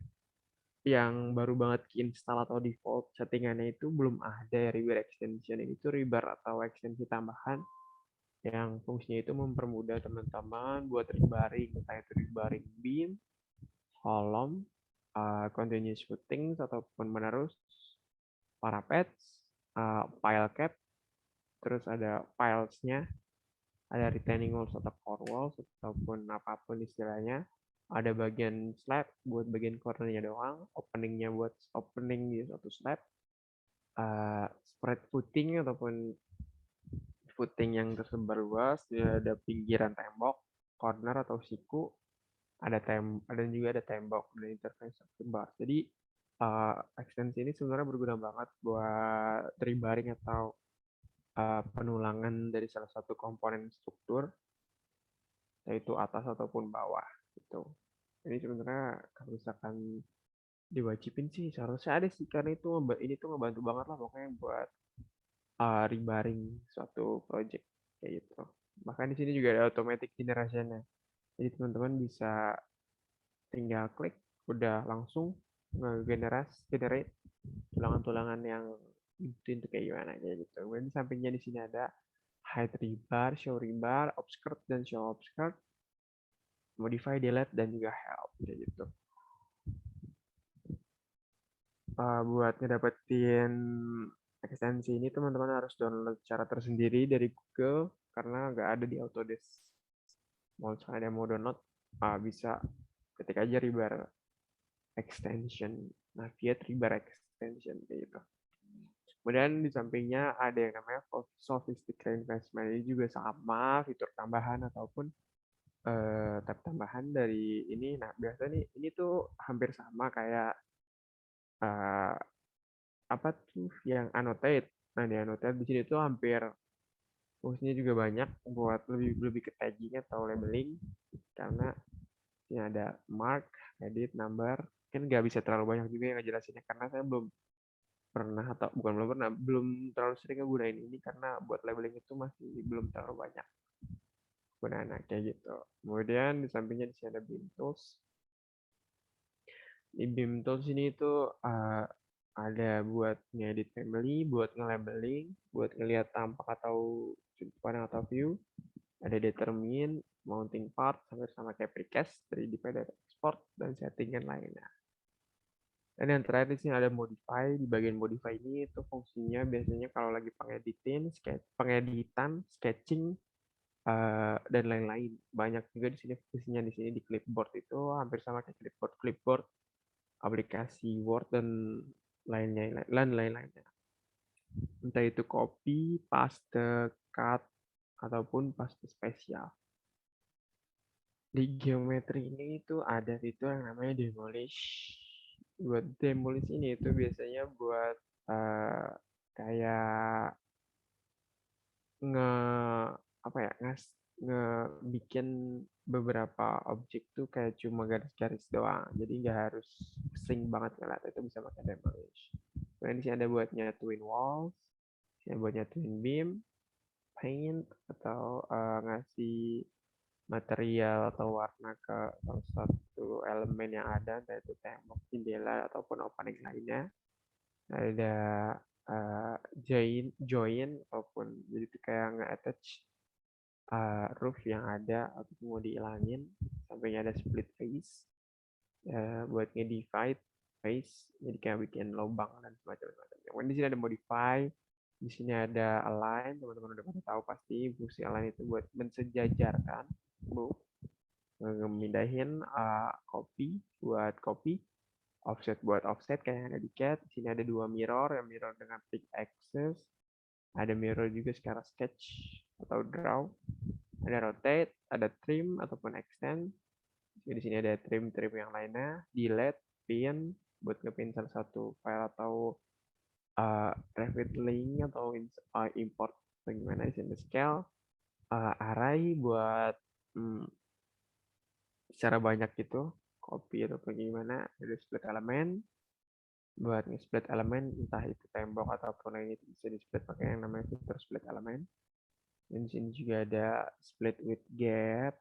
yang baru banget install atau default settingannya itu belum ada ya Rebar Extension. Itu Rebar atau ekstensi tambahan yang fungsinya itu mempermudah teman-teman buat rebaring, entah itu rebaring beam, kolom, continuous footing ataupun menerus, parapet, pile cap, terus ada piles-nya, ada retaining walls atau core walls ataupun apapun istilahnya. Ada bagian slab buat bagian cornernya doang, openingnya buat opening di satu slab, spread footing ataupun footing yang tersebar luas, ada pinggiran tembok, corner atau siku, ada juga ada tembok dan interface tersebar. Jadi ekstensi ini sebenarnya berguna banget buat rebaring atau penulangan dari salah satu komponen struktur, yaitu atas ataupun bawah gitu. Ini sebenarnya kalau misalkan diwajibin sih seharusnya ada sih, karena itu ini tuh ngebantu banget lah pokoknya buat rebaring suatu project kayak gitu. Bahkan di sini juga ada automatic generation-nya. Jadi teman-teman bisa tinggal klik udah langsung generate tulangan-tulangan yang itu kayak gimana kayak gitu. Kemudian di sampingnya di sini ada hide rebar, show rebar, obscure dan show obscure, modify, delete dan juga help kayak gitu. Buat ngedapetin ekstensi ini teman-teman harus download secara tersendiri dari Google karena nggak ada di Autodesk. Mau misalnya ada mau download, bisa ketik aja rebar extension, Naviate rebar extension kayak gitu. Kemudian di sampingnya ada yang namanya sophisticated investment, ini juga sama fitur tambahan ataupun tab tambahan dari ini. Nah biasanya ini tuh hampir sama kayak apa tuh yang annotate. Nah di annotate di sini tuh hampir fungsinya juga banyak buat lebih ke tagging atau labeling, karena ini ada mark, edit, number. Kan nggak bisa terlalu banyak juga yang ngejelasinnya karena saya belum pernah atau bukan belum pernah, belum terlalu sering ngegunain ini karena buat labeling itu masih belum terlalu banyak gunaan kayak gitu. Kemudian di sampingnya di sini ada BIM Tools. Di BIM Tools ini itu ada buat ngedit family, buat nge-labeling, buat ngelihat tampak atau sudut pandang atau view. Ada determine, mounting part, sampai sama kayak precast, 3D data export, dan settingan lainnya. Dan yang terakhir di sini ada modify. Di bagian modify ini itu fungsinya biasanya kalau lagi pengeditan, sketching, dan lain-lain. Banyak juga di sini fungsinya di sini di clipboard itu hampir sama kayak clipboard, aplikasi Word dan lain-lainnya. Entah itu copy, paste, cut, ataupun paste spesial. Di geometri ini itu ada fitur yang namanya demolish. Buat demolish ini itu biasanya buat kayak nge apa ya bikin beberapa objek tuh kayak cuma garis-garis doang, jadi nggak harus pusing banget ngeliat itu, bisa pakai demolish. Kemudian di sini ada buat nyatuin walls, yang buat nyatuin beam, paint atau ngasih material atau warna ke salah satu elemen yang ada, entah itu tembok, jendela ataupun opening lainnya. Ada join ataupun jadi itu kayak nge-attach roof yang ada atau mau dihilangin. Sampingnya ada split face buat nge-divide face, jadi kayak bikin lubang dan semacam-macam. Kemudian di sini ada modify, di sini ada align. Teman-teman udah pada tahu pasti fungsi align itu buat mensejajarkan, ngemindahin copy buat copy, offset buat offset kayak yang ada di CAD. Di sini ada dua mirror, yang mirror dengan pick axis, ada mirror juga secara sketch atau draw, ada rotate, ada trim ataupun extend. Di sini ada trim yang lainnya, delete, pin, buat ngepin salah satu file atau Revit link atau import bagaimana di sini scale, array buat secara banyak gitu, copy atau bagaimana, ada split elemen buat nge-split elemen entah itu tembok ataupun lain itu bisa di-split pakai yang namanya fitur split elemen. Dan di sini juga ada split with gap,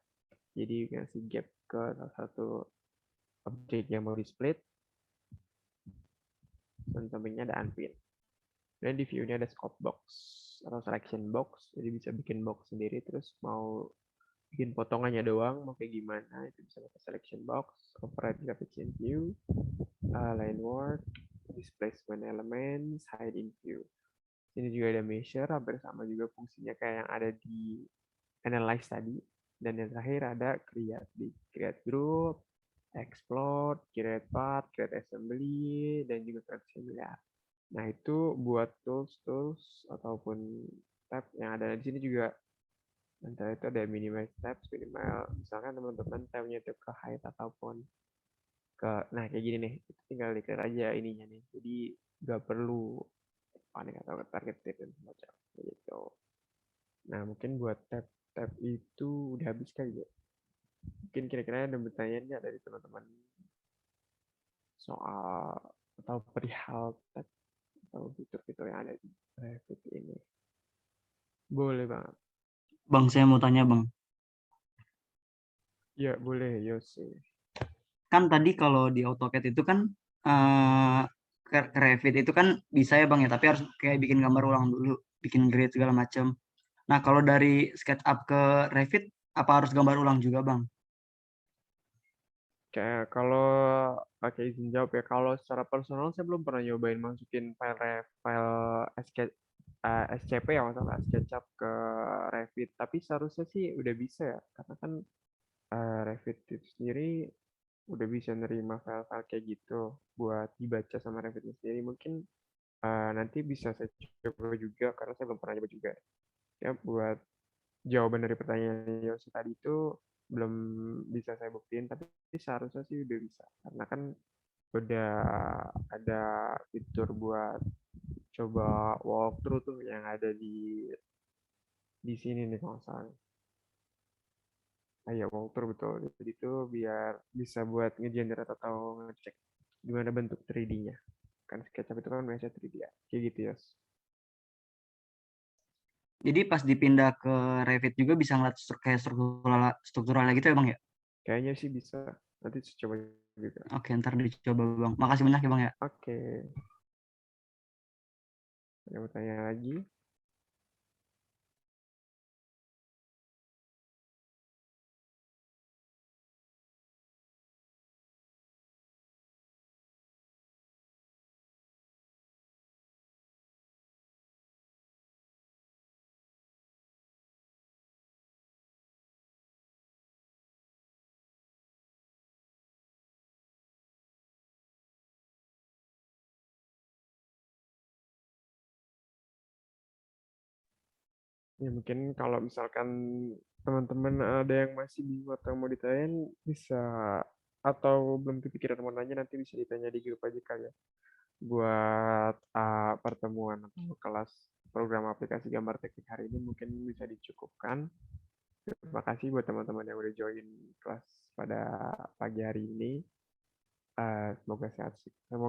jadi ngasih gap ke salah satu objek yang mau di-split. Dan sampingnya ada unpin. Dan di view ini ada scope box atau selection box, jadi bisa bikin box sendiri terus mau bikin potongannya doang mau kayak gimana itu bisa pakai selection box, operate graphics in view, line work, displacement elements, hide in view. Ini juga ada measure, hampir sama juga fungsinya kayak yang ada di analyze tadi. Dan yang terakhir ada create, di create group, explode, create path, create assembly, dan juga create similar. Nah itu buat tools ataupun tab yang ada di sini juga. Antara itu ada minimize tabs, minimal. Misalkan teman-teman tabnya itu ke hide ataupun nah kayak gini nih, tinggal diklik aja ininya nih. Jadi nggak perlu panik atau targeted dan semacam gitu. Nah mungkin buat tab itu udah habis kali ya. Mungkin kira-kira ada pertanyaan nggak dari teman-teman soal atau perihal tab atau fitur-fitur yang ada di Revit ini? Boleh banget. Bang, saya mau tanya Bang. Ya boleh Yose. Kan tadi kalau di AutoCAD itu kan Revit itu kan bisa ya Bang ya, tapi harus kayak bikin gambar ulang dulu, bikin grid segala macam. Nah, kalau dari SketchUp ke Revit apa harus gambar ulang juga Bang? Kayak kalau pakai izin jawab ya, kalau secara personal saya belum pernah nyobain masukin file SCP ya masalah SketchUp ke Revit, tapi seharusnya sih udah bisa ya, karena kan Revit itu sendiri udah bisa nerima file-file kayak gitu buat dibaca sama Revit sendiri. Mungkin nanti bisa saya coba juga karena saya belum pernah coba juga. Ya buat jawaban dari pertanyaan Yosi tadi itu belum bisa saya buktiin, tapi seharusnya sih udah bisa. Karena kan udah ada fitur buat coba walkthrough tuh yang ada di sini nih kalau salah. Ayo walkthrough betul. Jadi itu biar bisa buat ngegenerate atau ngecek gimana bentuk 3D-nya. Kan SketchUp itu kan biasanya 3D ya. Kayak gitu ya. Jadi pas dipindah ke Revit juga bisa ngeliat kayak strukturalnya gitu ya Bang ya? Kayaknya sih bisa. Nanti coba juga. Oke, ntar dicoba Bang. Makasih banyak ya Bang ya. Oke. Ada mau tanya lagi? Ya mungkin kalau misalkan teman-teman ada yang masih bingung atau mau ditanyain bisa atau belum kepikiran mau nanya nanti bisa ditanya di grup aja kali ya. Buat pertemuan atau kelas program aplikasi gambar teknik hari ini mungkin bisa dicukupkan. Terima kasih buat teman-teman yang udah join kelas pada pagi hari ini. Semoga sehat. Semoga